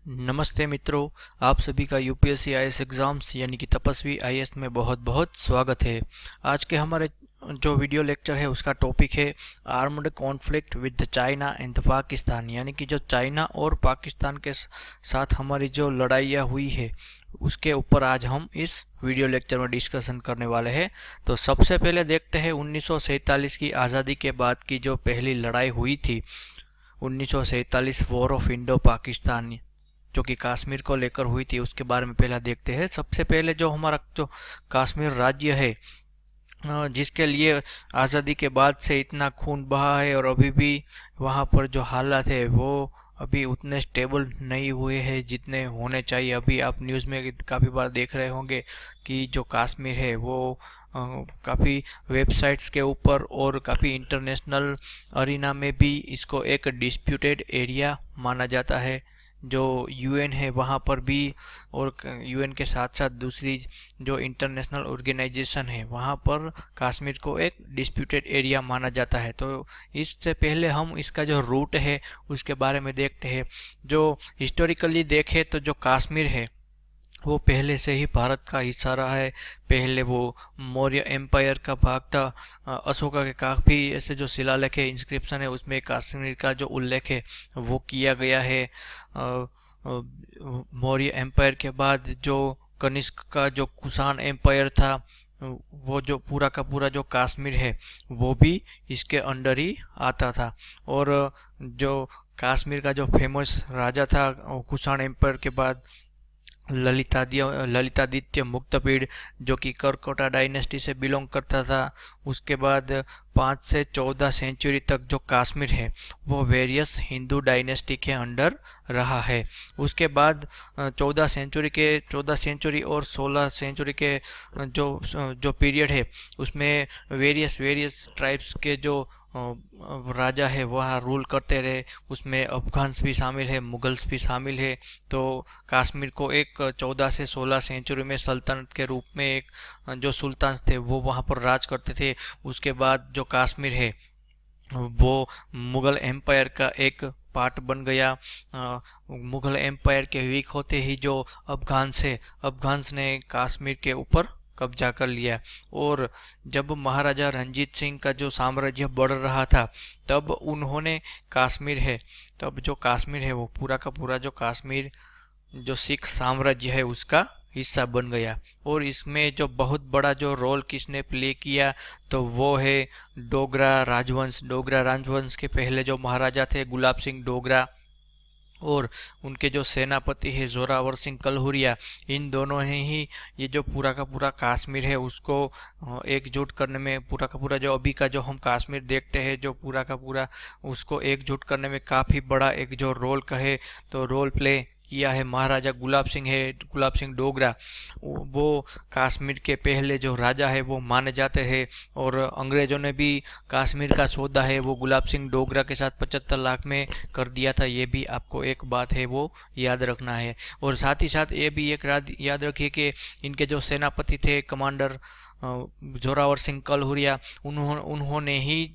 नमस्ते मित्रों, आप सभी का यूपीएससी आईएएस एग्जाम्स यानी कि तपस्वी आईएएस में बहुत बहुत स्वागत है। आज के हमारे जो वीडियो लेक्चर है उसका टॉपिक है armed conflict with China and Pakistan, यानी कि जो चाइना और पाकिस्तान के साथ हमारी जो लड़ाइयाँ हुई है उसके ऊपर आज हम इस वीडियो लेक्चर में डिस्कशन करने वाले हैं। तो सबसे पहले देखते हैं 1947 की आज़ादी के बाद की जो पहली लड़ाई हुई थी 1947 वॉर ऑफ इंडो पाकिस्तान, जो कि कश्मीर को लेकर हुई थी, उसके बारे में पहला देखते हैं। सबसे पहले जो हमारा जो कश्मीर राज्य है, जिसके लिए आज़ादी के बाद से इतना खून बहा है और अभी भी वहाँ पर जो हालात है वो अभी उतने स्टेबल नहीं हुए हैं जितने होने चाहिए। अभी आप न्यूज़ में काफ़ी बार देख रहे होंगे कि जो कश्मीर है वो काफ़ी वेबसाइट्स के ऊपर और काफ़ी इंटरनेशनल अरीना में भी इसको एक डिस्प्यूटेड एरिया माना जाता है। जो यूएन है वहाँ पर भी, और यूएन के साथ साथ दूसरी जो इंटरनेशनल ऑर्गेनाइजेशन है वहाँ पर कश्मीर को एक डिस्प्यूटेड एरिया माना जाता है। तो इससे पहले हम इसका जो रूट है उसके बारे में देखते हैं। जो हिस्टोरिकली देखें तो जो कश्मीर है वो पहले से ही भारत का हिस्सा रहा है। पहले वो मौर्य एम्पायर का भाग था। अशोका के काफ़ी ऐसे जो शिलालेख है, इंस्क्रिप्शन है, उसमें कश्मीर का जो उल्लेख है वो किया गया है। मौर्य एम्पायर के बाद जो कनिष्क का जो कुषाण एम्पायर था, वो जो पूरा का पूरा जो कश्मीर है वो भी इसके अंडर ही आता था। और जो कश्मीर का जो फेमस राजा था कुषाण एम्पायर के बाद, ललितादित्य मुक्तपीड़, जो कि करकोटा डायनेस्टी से बिलोंग करता था। उसके बाद 5 से 14 सेंचुरी तक जो कश्मीर है वो वेरियस हिंदू डायनेस्टी के अंडर रहा है। उसके बाद 14 सेंचुरी और 16 सेंचुरी के जो जो पीरियड है उसमें वेरियस ट्राइब्स के जो राजा है वह रूल करते रहे। उसमें अफगान्स भी शामिल है, मुगल्स भी शामिल है। तो कश्मीर को एक 14 से 16 सेंचुरी में सल्तनत के रूप में एक जो सुल्तान थे वो वहाँ पर राज करते थे। उसके बाद जो कश्मीर है वो मुगल एम्पायर का एक पार्ट बन गया। मुगल एम्पायर के वीक होते ही जो अफगान्स ने कश्मीर के ऊपर कब्जा कर लिया। और जब महाराजा रंजीत सिंह का जो साम्राज्य बढ़ रहा था तब उन्होंने तब जो कश्मीर है वो पूरा का पूरा जो कश्मीर जो सिख साम्राज्य है उसका हिस्सा बन गया। और इसमें जो बहुत बड़ा जो रोल किसने प्ले किया तो वो है डोगरा राजवंश के पहले जो महाराजा थे गुलाब सिंह डोगरा, और उनके जो सेनापति है जोरावर सिंह कलहुरिया। इन दोनों ने ही ये जो पूरा का पूरा कश्मीर है उसको एकजुट करने में, पूरा का पूरा जो अभी का जो हम कश्मीर देखते हैं जो पूरा का पूरा उसको एकजुट करने में काफ़ी बड़ा एक जो रोल कहे तो रोल प्ले किया है महाराजा गुलाब सिंह डोगरा। वो कश्मीर के पहले जो राजा है वो माने जाते हैं। और अंग्रेज़ों ने भी कश्मीर का सौदा है वो गुलाब सिंह डोगरा के साथ 75 लाख में कर दिया था। ये भी आपको एक बात है वो याद रखना है। और साथ ही साथ ये भी एक याद रखिए कि इनके जो सेनापति थे कमांडर जोरावर सिंह कलहुरिया, उन्होंने ही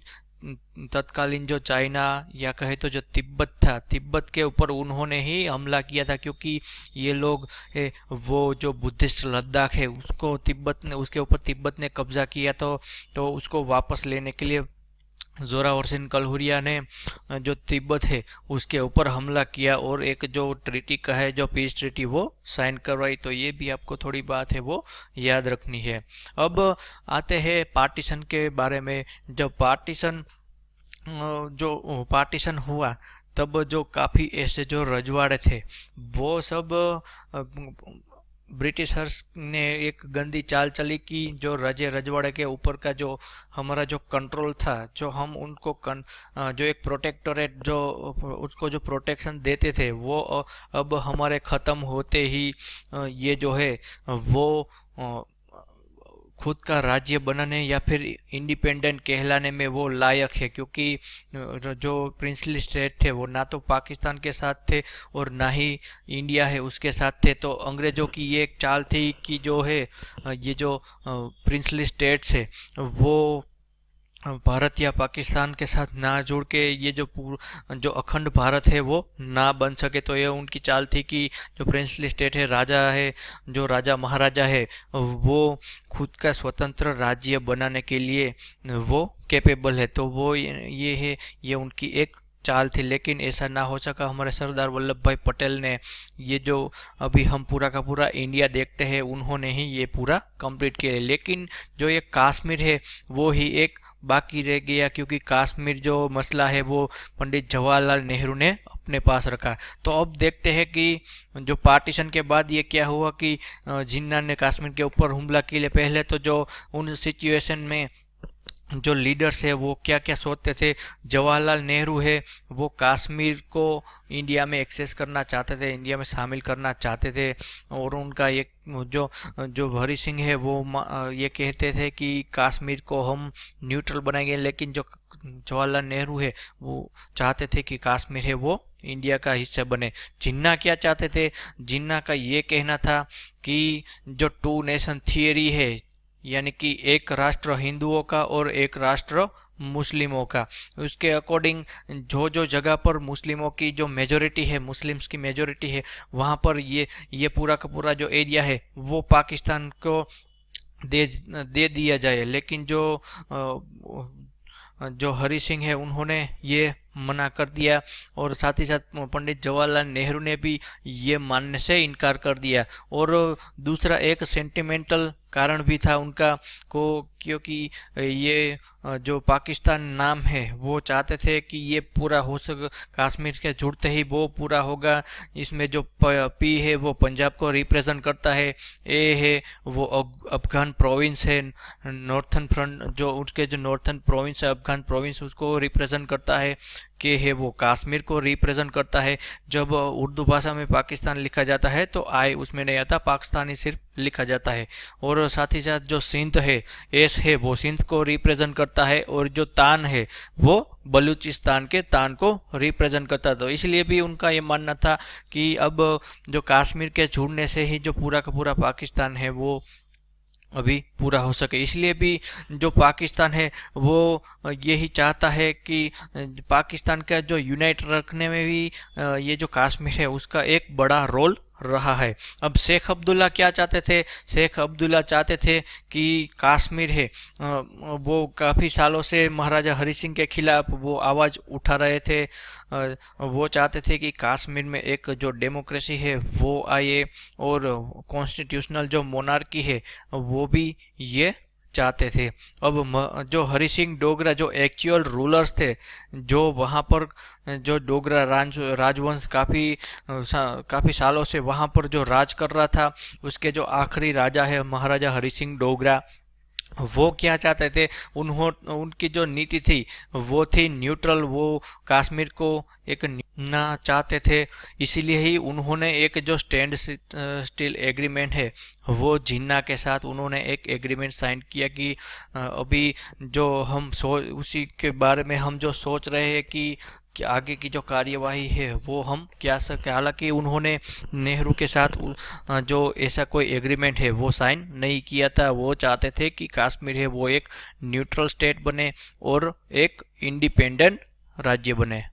तत्कालीन जो चाइना या कहे तो जो तिब्बत के ऊपर उन्होंने ही हमला किया था। क्योंकि ये लोग वो जो बुद्धिस्ट लद्दाख है उसके ऊपर तिब्बत ने कब्जा किया तो उसको वापस लेने के लिए जोरावर सिंह कलहुरिया ने जो तिब्बत है उसके ऊपर हमला किया और एक जो ट्रीटी का है जो पीस ट्रीटी वो साइन करवाई। तो ये भी आपको थोड़ी बात है वो याद रखनी है। अब आते हैं पार्टीशन के बारे में। जब पार्टीशन हुआ तब जो काफ़ी ऐसे जो रजवाड़े थे वो सब ब्रिटिशर्स ने एक गंदी चाल चली कि जो रजवाड़े के ऊपर का जो हमारा जो कंट्रोल था, जो हम उनको जो एक प्रोटेक्टोरेट जो उसको जो प्रोटेक्शन देते थे वो अब हमारे ख़त्म होते ही ये जो है वो खुद का राज्य बनाने या फिर इंडिपेंडेंट कहलाने में वो लायक है। क्योंकि जो प्रिंसली स्टेट थे वो ना तो पाकिस्तान के साथ थे और ना ही इंडिया है उसके साथ थे। तो अंग्रेज़ों की ये एक चाल थी कि जो है ये जो प्रिंसली स्टेट्स है वो भारत या पाकिस्तान के साथ ना जुड़ के ये जो अखंड भारत है वो ना बन सके। तो ये उनकी चाल थी कि जो प्रिंसली स्टेट है, राजा है, जो राजा महाराजा है, वो खुद का स्वतंत्र राज्य बनाने के लिए वो कैपेबल है। तो वो ये है, ये उनकी एक चाल थी। लेकिन ऐसा ना हो सका। हमारे सरदार वल्लभ भाई पटेल ने ये जो अभी हम पूरा का पूरा इंडिया देखते हैं, उन्होंने ही ये पूरा कंप्लीट किया। लेकिन जो ये कश्मीर है वो ही एक बाकी रह गया, क्योंकि कश्मीर जो मसला है वो पंडित जवाहरलाल नेहरू ने अपने पास रखा। तो अब देखते हैं कि जो पार्टीशन के बाद ये क्या हुआ कि जिन्ना ने कश्मीर के ऊपर हमला किया। पहले तो जो उन सिचुएशन में जो लीडर्स है वो क्या क्या सोचते थे। जवाहरलाल नेहरू है वो कश्मीर को इंडिया में एक्सेस करना चाहते थे, इंडिया में शामिल करना चाहते थे। और उनका एक जो जो हरि सिंह है वो ये कहते थे कि कश्मीर को हम न्यूट्रल बनाएंगे। लेकिन जो जवाहरलाल नेहरू है वो चाहते थे कि कश्मीर है वो इंडिया का हिस्सा बने। जिन्ना क्या चाहते थे, जिन्ना का ये कहना था कि जो टू नेशन थियरी है, यानी कि एक राष्ट्र हिंदुओं का और एक राष्ट्र मुस्लिमों का, उसके अकॉर्डिंग जो जो जगह पर मुस्लिमों की जो मेजोरिटी है, मुस्लिम्स की मेजोरिटी है, वहाँ पर ये पूरा का पूरा जो एरिया है वो पाकिस्तान को दे दिया जाए। लेकिन जो हरि सिंह है उन्होंने ये मना कर दिया। और साथ ही साथ पंडित जवाहरलाल नेहरू ने भी ये मानने से इनकार कर दिया। और दूसरा एक सेंटिमेंटल कारण भी था उनका को, क्योंकि ये जो पाकिस्तान नाम है वो चाहते थे कि ये पूरा हो सके, कश्मीर के जुड़ते ही वो पूरा होगा। इसमें जो पी है वो पंजाब को रिप्रेजेंट करता है, ए है वो अफगान प्रोविंस है, नॉर्थन फ्रंट जो उसके जो नॉर्थन प्रोविंस है अफगान प्रोविंस उसको रिप्रेजेंट करता है, के है वो कश्मीर को रिप्रेजेंट करता है। जब उर्दू भाषा में पाकिस्तान लिखा जाता है तो आई उसमें नहीं आता, पाकिस्तानी सिर्फ लिखा जाता है। और साथ ही साथ जो सिंध है, एस है वो सिंध को रिप्रेजेंट करता है, और जो तान है वो बलूचिस्तान के तान को रिप्रेजेंट करता है। तो इसलिए भी उनका ये मानना था कि अब जो कश्मीर के जुड़ने से ही जो पूरा का पूरा पाकिस्तान है वो अभी पूरा हो सके। इसलिए भी जो पाकिस्तान है वो यही चाहता है कि पाकिस्तान का जो यूनाइट रखने में भी ये जो कश्मीर है उसका एक बड़ा रोल रहा है। अब शेख अब्दुल्ला क्या चाहते थे, शेख अब्दुल्ला चाहते थे कि कश्मीर है वो काफ़ी सालों से महाराजा हरि सिंह के खिलाफ वो आवाज़ उठा रहे थे। वो चाहते थे कि कश्मीर में एक जो डेमोक्रेसी है वो आए, और कॉन्स्टिट्यूशनल जो मोनार्की है वो भी ये चाहते थे। अब जो हरि सिंह डोगरा जो एक्चुअल रूलर्स थे, जो वहाँ पर जो डोगरा राजवंश काफ़ी सालों से वहाँ पर जो राज कर रहा था, उसके जो आखिरी राजा है महाराजा हरि सिंह डोगरा, वो क्या चाहते थे, उनकी जो नीति थी वो थी न्यूट्रल। वो कश्मीर को एक ना चाहते थे। इसीलिए ही उन्होंने एक जो स्टैंड स्टिल एग्रीमेंट है वो जिन्ना के साथ उन्होंने एक एग्रीमेंट साइन किया कि अभी जो हम उसी के बारे में हम जो सोच रहे हैं कि आगे की जो कार्यवाही है वो हम क्या सके। हालांकि उन्होंने नेहरू के साथ जो ऐसा कोई एग्रीमेंट है वो साइन नहीं किया था। वो चाहते थे कि कश्मीर है वो एक न्यूट्रल स्टेट बने और एक इंडिपेंडेंट राज्य बने।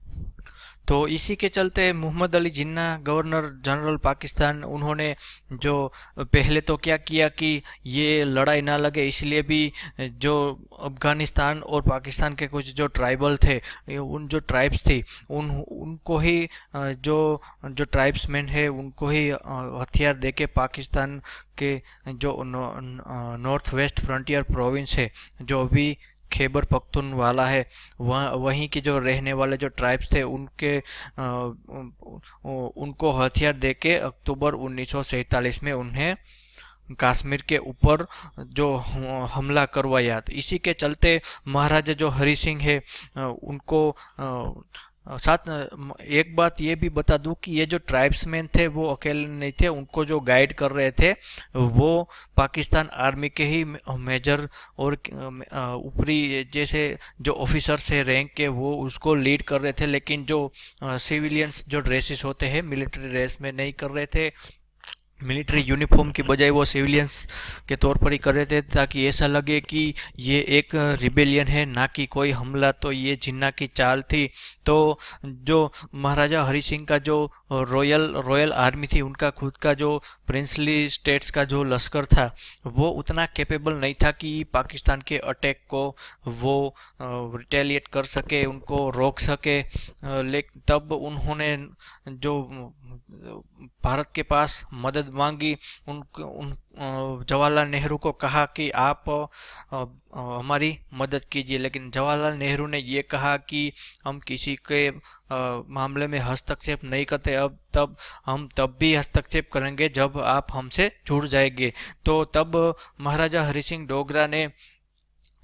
तो इसी के चलते मोहम्मद अली जिन्ना गवर्नर जनरल पाकिस्तान, उन्होंने जो पहले तो क्या किया कि ये लड़ाई ना लगे, इसलिए भी जो अफगानिस्तान और पाकिस्तान के कुछ जो ट्राइबल थे, उन जो ट्राइब्स थी उनको ही जो ट्राइब्समैन है उनको ही हथियार देके पाकिस्तान के जो नॉर्थ वेस्ट फ्रंटियर प्रोविंस है, जो अभी खैबर पख्तूनवाला है, वहीं के जो रहने वाले जो ट्राइब्स थे उनको हथियार देके अक्टूबर 1947 में उन्हें कश्मीर के ऊपर जो हमला करवाया। इसी के चलते महाराजा जो हरि सिंह है उनको साथ एक बात ये भी बता दूं कि ये जो ट्राइब्समैन थे वो अकेले नहीं थे, उनको जो गाइड कर रहे थे वो पाकिस्तान आर्मी के ही मेजर और ऊपरी जैसे जो ऑफिसर्स है रैंक के, वो उसको लीड कर रहे थे। लेकिन जो सिविलियंस जो ड्रेसेस होते हैं मिलिट्री ड्रेस में नहीं कर रहे थे, मिलिट्री यूनिफॉर्म की बजाय वो सिविलियंस के तौर पर ही कर रहे थे, ताकि ऐसा लगे कि ये एक रिबेलियन है, ना कि कोई हमला। तो ये जिन्ना की चाल थी। तो जो महाराजा हरि सिंह का जो रॉयल रॉयल आर्मी थी, उनका खुद का जो प्रिंसली स्टेट्स का जो लश्कर था, वो उतना कैपेबल नहीं था कि पाकिस्तान के अटैक को वो रिटेलिएट कर सके, उनको रोक सके। लेकिन तब उन्होंने जो भारत के पास मदद मांगी, उन जवाहरलाल नेहरू को कहा कि आप हमारी मदद कीजिए। लेकिन जवाहरलाल नेहरू ने ये कहा कि हम किसी के मामले में हस्तक्षेप नहीं करते, हम तब भी हस्तक्षेप करेंगे जब आप हमसे जुड़ जाएंगे। तो तब महाराजा हरि सिंह डोगरा ने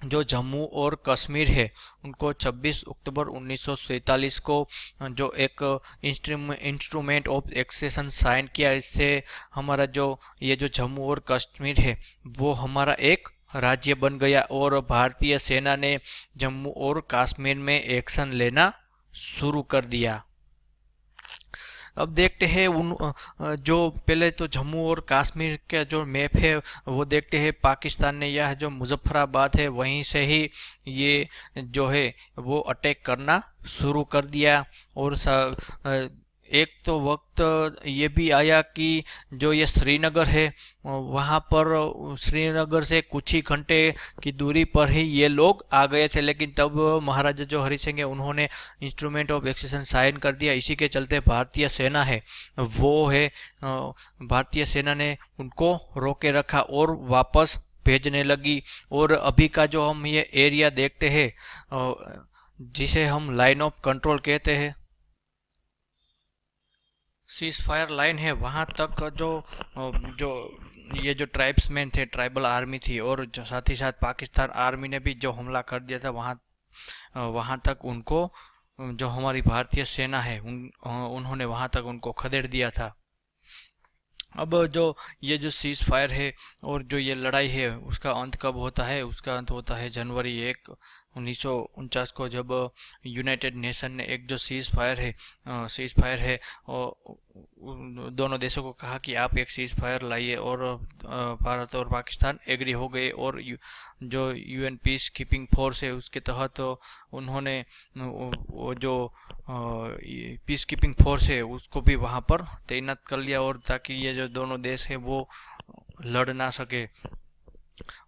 जो जम्मू और कश्मीर है, उनको 26 अक्टूबर 1947 को जो एक इंस्ट्रूमेंट ऑफ एक्सेशन साइन किया। इससे हमारा जो ये जो जम्मू और कश्मीर है, वो हमारा एक राज्य बन गया, और भारतीय सेना ने जम्मू और कश्मीर में एक्शन लेना शुरू कर दिया। अब देखते हैं जो पहले तो जम्मू और कश्मीर का जो मैप है वो देखते हैं। पाकिस्तान ने यह जो मुजफ्फराबाद है, वहीं से ही ये जो है वो अटैक करना शुरू कर दिया। और एक तो वक्त ये भी आया कि जो ये श्रीनगर है, वहाँ पर श्रीनगर से कुछ ही घंटे की दूरी पर ही ये लोग आ गए थे। लेकिन तब महाराजा जो हरि सिंह है, उन्होंने इंस्ट्रूमेंट ऑफ एक्सेशन साइन कर दिया। इसी के चलते भारतीय सेना है वो है भारतीय सेना ने उनको रोके रखा और वापस भेजने लगी। और अभी का जो हम ये एरिया देखते हैं, जिसे हम लाइन ऑफ कंट्रोल कहते हैं, सीज फायर लाइन है, वहाँ तक जो ये जो ट्राइब्समैन थे, ट्राइबल आर्मी थी, और जो साथ ही साथ पाकिस्तान आर्मी ने भी जो हमला कर दिया था, वहाँ तक उनको जो हमारी भारतीय सेना है उन्होंने वहाँ तक उनको खदेड़ दिया था। अब ये जो सीज फायर है और जो ये लड़ाई है, उसका अंत कब होता है? उसका अंत होता है जनवरी 1, 1949 को, जब यूनाइटेड नेशन ने एक जो सीज फायर है और दोनों देशों को कहा कि आप एक सीज फायर लाइए, और भारत और पाकिस्तान एग्री हो गए। और जो यूएन पीस कीपिंग फोर्स है, उसके तहत उन्होंने वो जो पीस कीपिंग फोर्स है उसको भी वहाँ पर तैनात कर लिया, और ताकि ये जो दोनों देश है वो लड़ ना सके।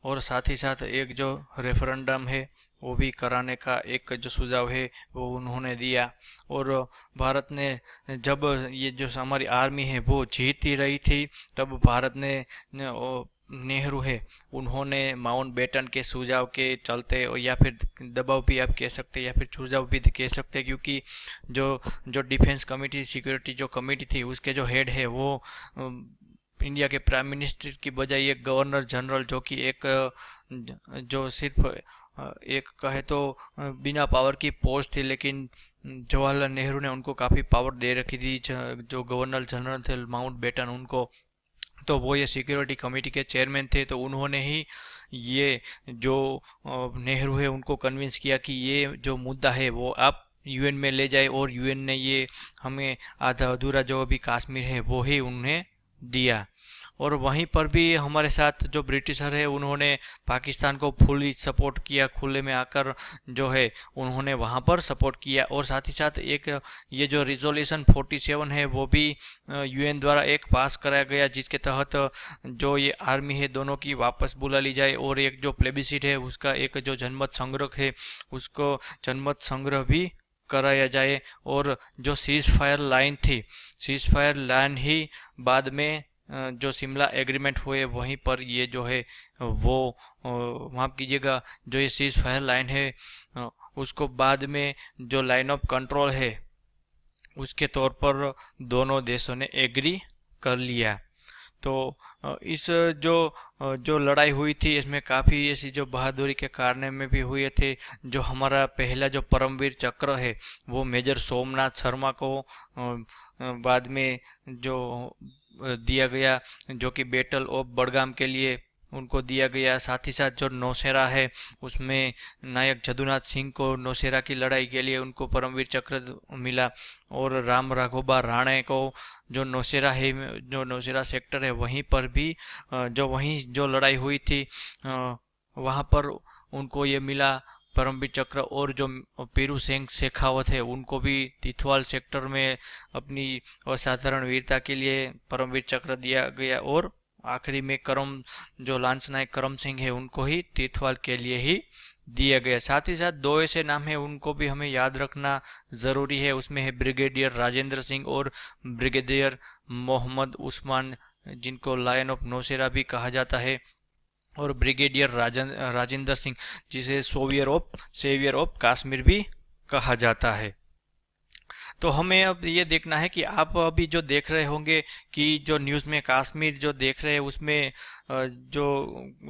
और साथ ही साथ एक जो रेफरेंडम है वो भी कराने का एक जो सुझाव है वो उन्होंने दिया। और भारत ने जब ये जो हमारी आर्मी है वो जीत ही रही थी, तब भारत ने नेहरू है उन्होंने माउंट बेटन के सुझाव के चलते, या फिर दबाव भी आप कह सकते हैं, या फिर सुझाव भी कह सकते हैं, क्योंकि जो डिफेंस कमेटी, सिक्योरिटी जो कमेटी थी, उसके जो हेड है वो इंडिया के प्राइम मिनिस्टर की बजाय एक गवर्नर जनरल, जो कि एक जो सिर्फ एक कहे तो बिना पावर की पोस्ट थी, लेकिन जवाहरलाल नेहरू ने उनको काफ़ी पावर दे रखी थी। जो गवर्नर जनरल थे माउंट बेटन, उनको तो वो ये सिक्योरिटी कमेटी के चेयरमैन थे। तो उन्होंने ही ये जो नेहरू है उनको कन्विंस किया कि ये जो मुद्दा है वो आप यूएन में ले जाए, और यूएन ने ये हमें आधा अधूरा जो अभी कश्मीर है वो ही उन्हें दिया। और वहीं पर भी हमारे साथ जो ब्रिटिशर है उन्होंने पाकिस्तान को फुली सपोर्ट किया, खुले में आकर जो है उन्होंने वहाँ पर सपोर्ट किया। और साथ ही साथ एक ये जो रिजोल्यूशन 47 है वो भी यूएन द्वारा एक पास कराया गया, जिसके तहत जो ये आर्मी है दोनों की वापस बुला ली जाए, और एक जो प्लेबिसिट है उसका एक जो जनमत संग्रह है उसको जनमत संग्रह भी कराया जाए। और जो सीज फायर लाइन थी, सीज फायर लाइन ही बाद में जो शिमला एग्रीमेंट हुए वहीं पर ये जो है वो माफ़ कीजिएगा, जो ये सीज फायर लाइन है उसको बाद में जो लाइन ऑफ कंट्रोल है उसके तौर पर दोनों देशों ने एग्री कर लिया। तो इस जो लड़ाई हुई थी इसमें काफ़ी ऐसी जो बहादुरी के कारनामे भी हुए थे। जो हमारा पहला जो परमवीर चक्र है वो मेजर सोमनाथ शर्मा को बाद में जो दिया गया, जो कि बैटल ऑफ बड़गाम के लिए उनको दिया गया। साथ ही साथ जो नौशेरा है उसमें नायक जदुनाथ सिंह को नौशेरा की लड़ाई के लिए उनको परमवीर चक्र मिला। और राम राघोबा राणे को जो नौशेरा है, जो नौशेरा सेक्टर है वहीं पर भी वहीं जो लड़ाई हुई थी वहाँ पर उनको ये मिला परमवीर चक्र। और जो पीरू सिंह शेखावत है उनको भी तिथवाल सेक्टर में अपनी असाधारण वीरता के लिए परमवीर चक्र दिया गया। और आखिरी में जो लांस नायक करम सिंह है उनको ही तिथवाल के लिए ही दिया गया। साथ ही साथ दो ऐसे नाम है उनको भी हमें याद रखना ज़रूरी है, उसमें है ब्रिगेडियर राजेंद्र सिंह और ब्रिगेडियर मोहम्मद उस्मान, जिनको लायन ऑफ नौशेरा भी कहा जाता है, और ब्रिगेडियर राजेंद्र सिंह जिसे सेवियर ऑफ कश्मीर भी कहा जाता है। तो हमें अब ये देखना है कि आप अभी जो देख रहे होंगे कि जो न्यूज़ में कश्मीर जो देख रहे हैं उसमें जो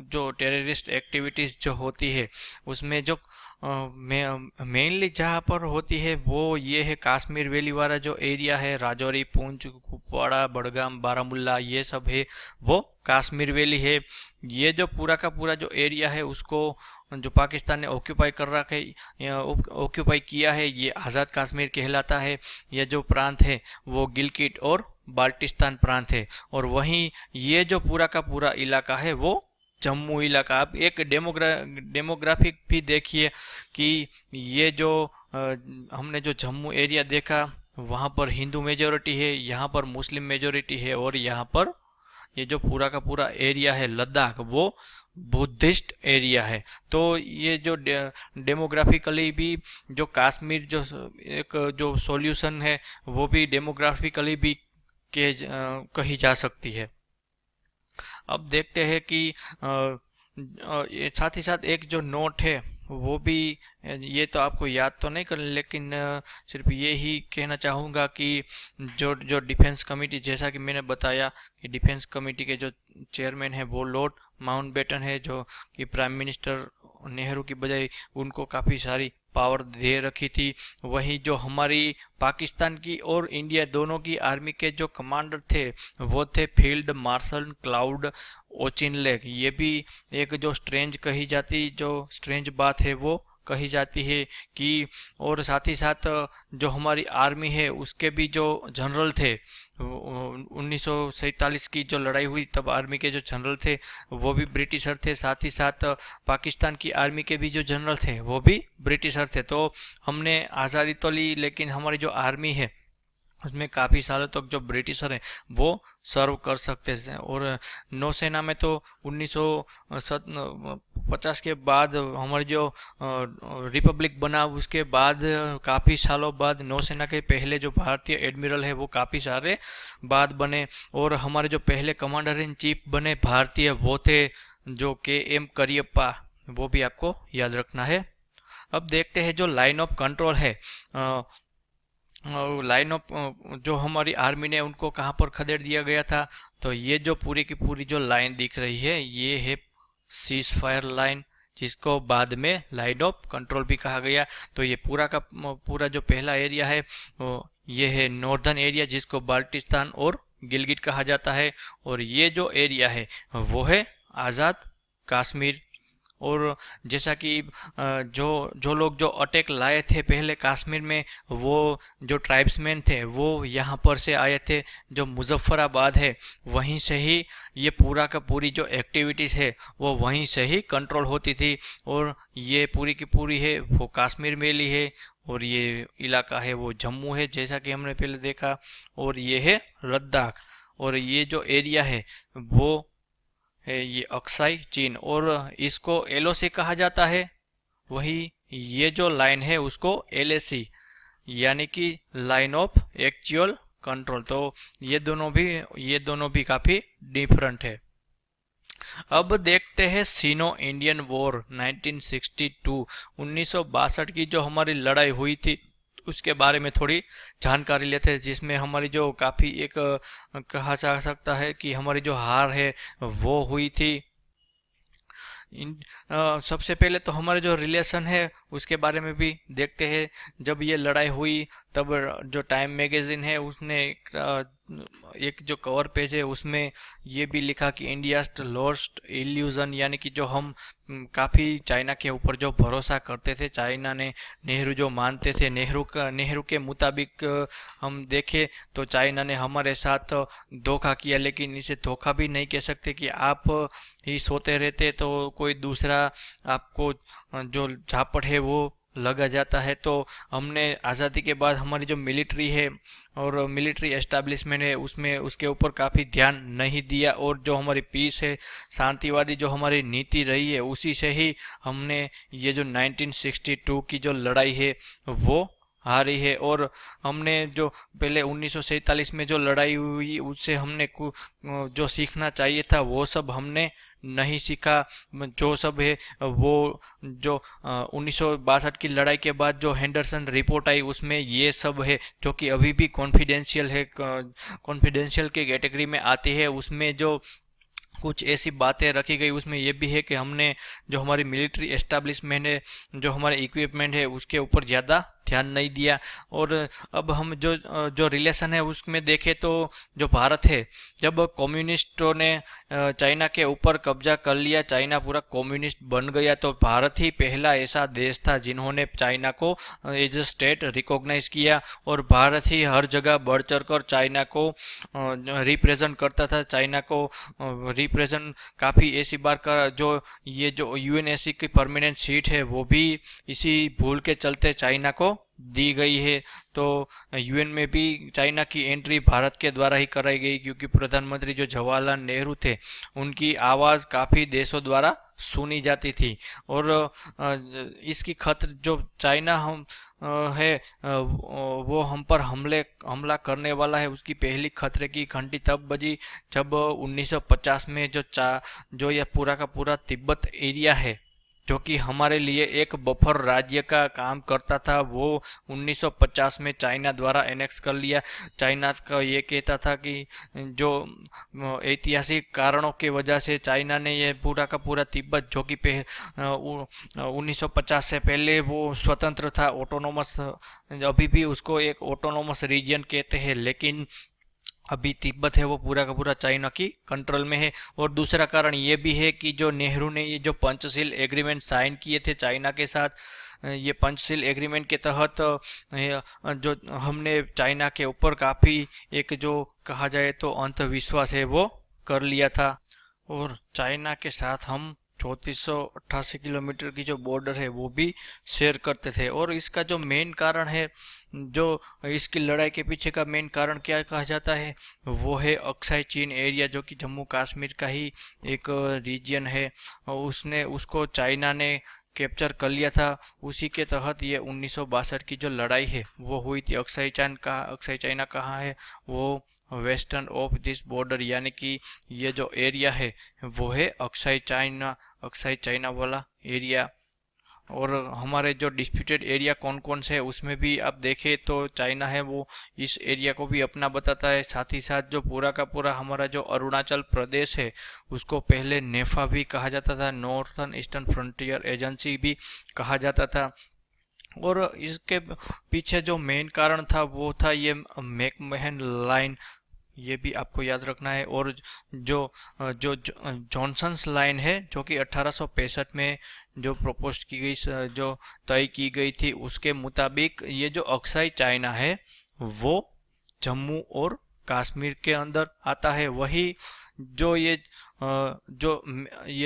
जो टेररिस्ट एक्टिविटीज़ जो होती है उसमें जो मेनली जहाँ पर होती है वो ये है कश्मीर वैली वाला जो एरिया है, राजौरी, पुंछ, कुपवाड़ा, बड़गाम, बारामुल्ला, ये सब है वो कश्मीर वैली है। ये जो पूरा का पूरा जो एरिया है उसको जो पाकिस्तान ने ऑक्यूपाई कर रखा है, ऑक्यूपाई किया है, ये आज़ाद कश्मीर कहलाता है। यह जो प्रांत है वो गिलगिट और बाल्टिस्तान प्रांत है। और वहीं ये जो पूरा का पूरा इलाका है वो जम्मू इलाका। आप एक डेमोग्राफिक भी देखिए कि ये जो हमने जो जम्मू एरिया देखा वहाँ पर हिंदू मेजोरिटी है, यहाँ पर मुस्लिम मेजोरिटी है, और यहाँ पर ये जो पूरा का पूरा एरिया है लद्दाख वो बुद्धिस्ट एरिया है। तो ये जो डेमोग्राफिकली भी जो कश्मीर जो एक जो सॉल्यूशन है वो भी डेमोग्राफिकली भी कही जा सकती है। अब देखते हैं कि साथ ही साथ एक जो नोट है वो भी, ये तो आपको याद तो नहीं कर, लेकिन सिर्फ ये ही कहना चाहूँगा कि जो डिफेंस कमेटी, जैसा कि मैंने बताया कि डिफेंस कमेटी के जो चेयरमैन है वो लॉर्ड माउंटबेटन है, जो कि प्राइम मिनिस्टर नेहरू की बजाय उनको काफ़ी सारी पावर दे रखी थी। वहीं जो हमारी पाकिस्तान की और इंडिया दोनों की आर्मी के जो कमांडर थे वो थे फील्ड मार्शल क्लाउड ओचिनले। ये भी एक जो स्ट्रेंज बात है वो कही जाती है कि, और साथ ही साथ जो हमारी आर्मी है उसके भी जो जनरल थे 1947 की जो लड़ाई हुई तब आर्मी के जो जनरल थे वो भी ब्रिटिशर थे। साथ ही साथ पाकिस्तान की आर्मी के भी जो जनरल थे वो भी ब्रिटिशर थे। तो हमने आज़ादी तो ली, लेकिन हमारी जो आर्मी है उसमें काफ़ी सालों तक जो ब्रिटिशर हैं वो सर्व कर सकते थे। और नौसेना में तो 1950 के बाद हमारी जो रिपब्लिक बना उसके बाद काफ़ी सालों बाद नौसेना के पहले जो भारतीय एडमिरल है वो काफ़ी सारे बाद बने। और हमारे जो पहले कमांडर इन चीफ बने भारतीय वो थे जो KM करियप्पा, वो भी आपको याद रखना है। अब देखते हैं जो लाइन ऑफ कंट्रोल है, लाइन ऑफ जो हमारी आर्मी ने उनको कहाँ पर खदेड़ दिया गया था। तो ये जो पूरी की पूरी जो लाइन दिख रही है ये है सीज फायर लाइन, जिसको बाद में लाइन ऑफ कंट्रोल भी कहा गया। तो ये पूरा का पूरा जो पहला एरिया है ये है नॉर्दर्न एरिया, जिसको बाल्टिस्तान और गिलगिट कहा जाता है। और ये जो एरिया है वो है आज़ाद कश्मीर। और जैसा कि जो लोग जो अटैक लाए थे पहले कश्मीर में, वो जो ट्राइब्समैन थे वो यहाँ पर से आए थे, जो मुजफ्फराबाद है वहीं से ही ये पूरा का पूरी जो एक्टिविटीज़ है वो वहीं से ही कंट्रोल होती थी। और ये पूरी की पूरी है वो कश्मीर में ली है, और ये इलाका है वो जम्मू है जैसा कि हमने पहले देखा, और ये है लद्दाख। और ये जो एरिया है वो है ये अक्साई चीन, और इसको LOC कहा जाता है। वही ये जो लाइन है उसको LAC यानी कि लाइन ऑफ एक्चुअल कंट्रोल। तो ये दोनों भी काफ़ी डिफरेंट है। अब देखते हैं सिनो इंडियन वॉर 1962 की जो हमारी लड़ाई हुई थी उसके बारे में थोड़ी जानकारी लेते हैं, जिसमें हमारी जो काफ़ी एक कहा जा सकता है कि हमारी जो हार है वो हुई थी। सबसे पहले तो हमारे जो रिलेशन है उसके बारे में भी देखते हैं। जब ये लड़ाई हुई तब जो टाइम मैगजीन है उसने एक जो कवर पेज है उसमें ये भी लिखा कि इंडियाज लॉस्ट इल्यूजन, यानी कि जो हम काफ़ी चाइना के ऊपर जो भरोसा करते थे, चाइना ने नेहरू जो मानते थे, नेहरू के मुताबिक हम देखें तो चाइना ने हमारे साथ धोखा किया, लेकिन इसे धोखा भी नहीं कह सकते कि आप ही सोते रहते तो कोई दूसरा आपको जो झापट है वो लगा जाता है। तो हमने आज़ादी के बाद हमारी जो मिलिट्री है और मिलिट्री एस्टैब्लिशमेंट है उसमें उसके ऊपर काफ़ी ध्यान नहीं दिया, और जो हमारी पीस है, शांतिवादी जो हमारी नीति रही है, उसी से ही हमने ये जो 1962 की जो लड़ाई है वो हारी है। और हमने जो पहले 1947 में जो लड़ाई हुई उससे हमने जो सीखना चाहिए था वो सब हमने नहीं सीखा। जो सब है वो जो 1962 की लड़ाई के बाद जो हेंडरसन रिपोर्ट आई उसमें ये सब है, जो कि अभी भी कॉन्फिडेंशियल है, कॉन्फिडेंशियल के कैटेगरी में आती है। उसमें जो कुछ ऐसी बातें रखी गई उसमें यह भी है कि हमने जो हमारी मिलिट्री एस्टैब्लिशमेंट है, जो हमारे इक्विपमेंट है, उसके ऊपर ज़्यादा ध्यान नहीं दिया। और अब हम जो रिलेशन है उसमें देखें तो जो भारत है, जब कम्युनिस्टों ने चाइना के ऊपर कब्जा कर लिया, चाइना पूरा कम्युनिस्ट बन गया, तो भारत ही पहला ऐसा देश था जिन्होंने चाइना को एज अ स्टेट रिकॉग्नाइज किया, और भारत ही हर जगह बढ़ चढ़ कर चाइना को रिप्रेजेंट करता था। चाइना को रिप्रेजेंट काफ़ी ऐसी बार का जो यूएनएससी की परमानेंट सीट है वो भी इसी भूल के चलते चाइना को दी गई है। तो यूएन में भी चाइना की एंट्री भारत के द्वारा ही कराई गई, क्योंकि प्रधानमंत्री जो जवाहरलाल नेहरू थे उनकी आवाज़ काफ़ी देशों द्वारा सुनी जाती थी। और इसकी खतरे जो चाइना हम है वो हम पर हमला करने वाला है, उसकी पहली खतरे की घंटी तब बजी जब 1950 में जो यह पूरा का पूरा तिब्बत एरिया है, जो कि हमारे लिए एक बफर राज्य का काम करता था, वो 1950 में चाइना द्वारा एनेक्स कर लिया। चाइना का ये कहता था कि जो ऐतिहासिक कारणों की वजह से चाइना ने ये पूरा का पूरा तिब्बत, जो कि 1950 से पहले वो स्वतंत्र था, ऑटोनोमस, अभी भी उसको एक ऑटोनोमस रीजन कहते हैं, लेकिन अभी तिब्बत है वो पूरा का पूरा चाइना की कंट्रोल में है। और दूसरा कारण ये भी है कि जो नेहरू ने ये जो पंचशील एग्रीमेंट साइन किए थे चाइना के साथ, ये पंचशील एग्रीमेंट के तहत जो हमने चाइना के ऊपर काफ़ी एक जो कहा जाए तो अंधविश्वास है वो कर लिया था। और चाइना के साथ हम 3488 किलोमीटर की जो बॉर्डर है वो भी शेयर करते थे। और इसका जो मेन कारण है, जो इसकी लड़ाई के पीछे का मेन कारण क्या कहा जाता है, वो है अक्साई चीन एरिया, जो कि जम्मू कश्मीर का ही एक रीजन है। उसको चाइना ने कैप्चर कर लिया था। उसी के तहत ये 1962 की जो लड़ाई है वो हुई थी। अक्साई चाइना कहाँ है, वो वेस्टर्न ऑफ दिस बॉर्डर, यानी कि ये जो एरिया है वो है अक्साई चाइना वाला एरिया। और हमारे जो डिस्प्यूटेड एरिया कौन कौन से है उसमें भी आप देखें तो चाइना है वो इस एरिया को भी अपना बताता है। साथ ही साथ जो पूरा का पूरा हमारा जो अरुणाचल प्रदेश है उसको पहले नेफा भी कहा जाता था, नॉर्थर्न ईस्टर्न फ्रंटियर एजेंसी भी कहा जाता था। और इसके पीछे जो मेन कारण था वो था ये मैकमहन लाइन, ये भी आपको याद रखना है। और जो जो जॉनसन्स लाइन है, जो कि 1865 में जो प्रपोज की गई, जो तय की गई थी, उसके मुताबिक ये जो अक्साई चाइना है वो जम्मू और कश्मीर के अंदर आता है। वही जो ये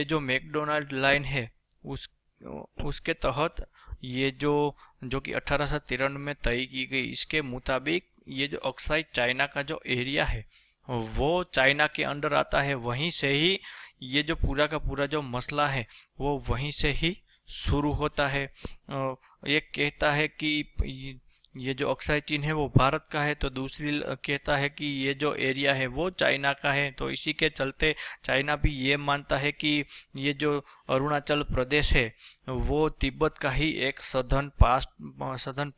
जो मैकडोनाल्ड लाइन है उसके तहत ये जो कि 1893 में तय की गई, इसके मुताबिक ये जो अक्साई चाइना का जो एरिया है वो चाइना के अंडर आता है। वहीं से ही ये जो पूरा का पूरा जो मसला है वो वहीं से ही शुरू होता है। एक कहता है कि ये जो अक्साई चीन है वो भारत का है, तो दूसरी कहता है कि ये जो एरिया है वो चाइना का है। तो इसी के चलते चाइना भी ये मानता है कि ये जो अरुणाचल प्रदेश है वो तिब्बत का ही एक सदर्न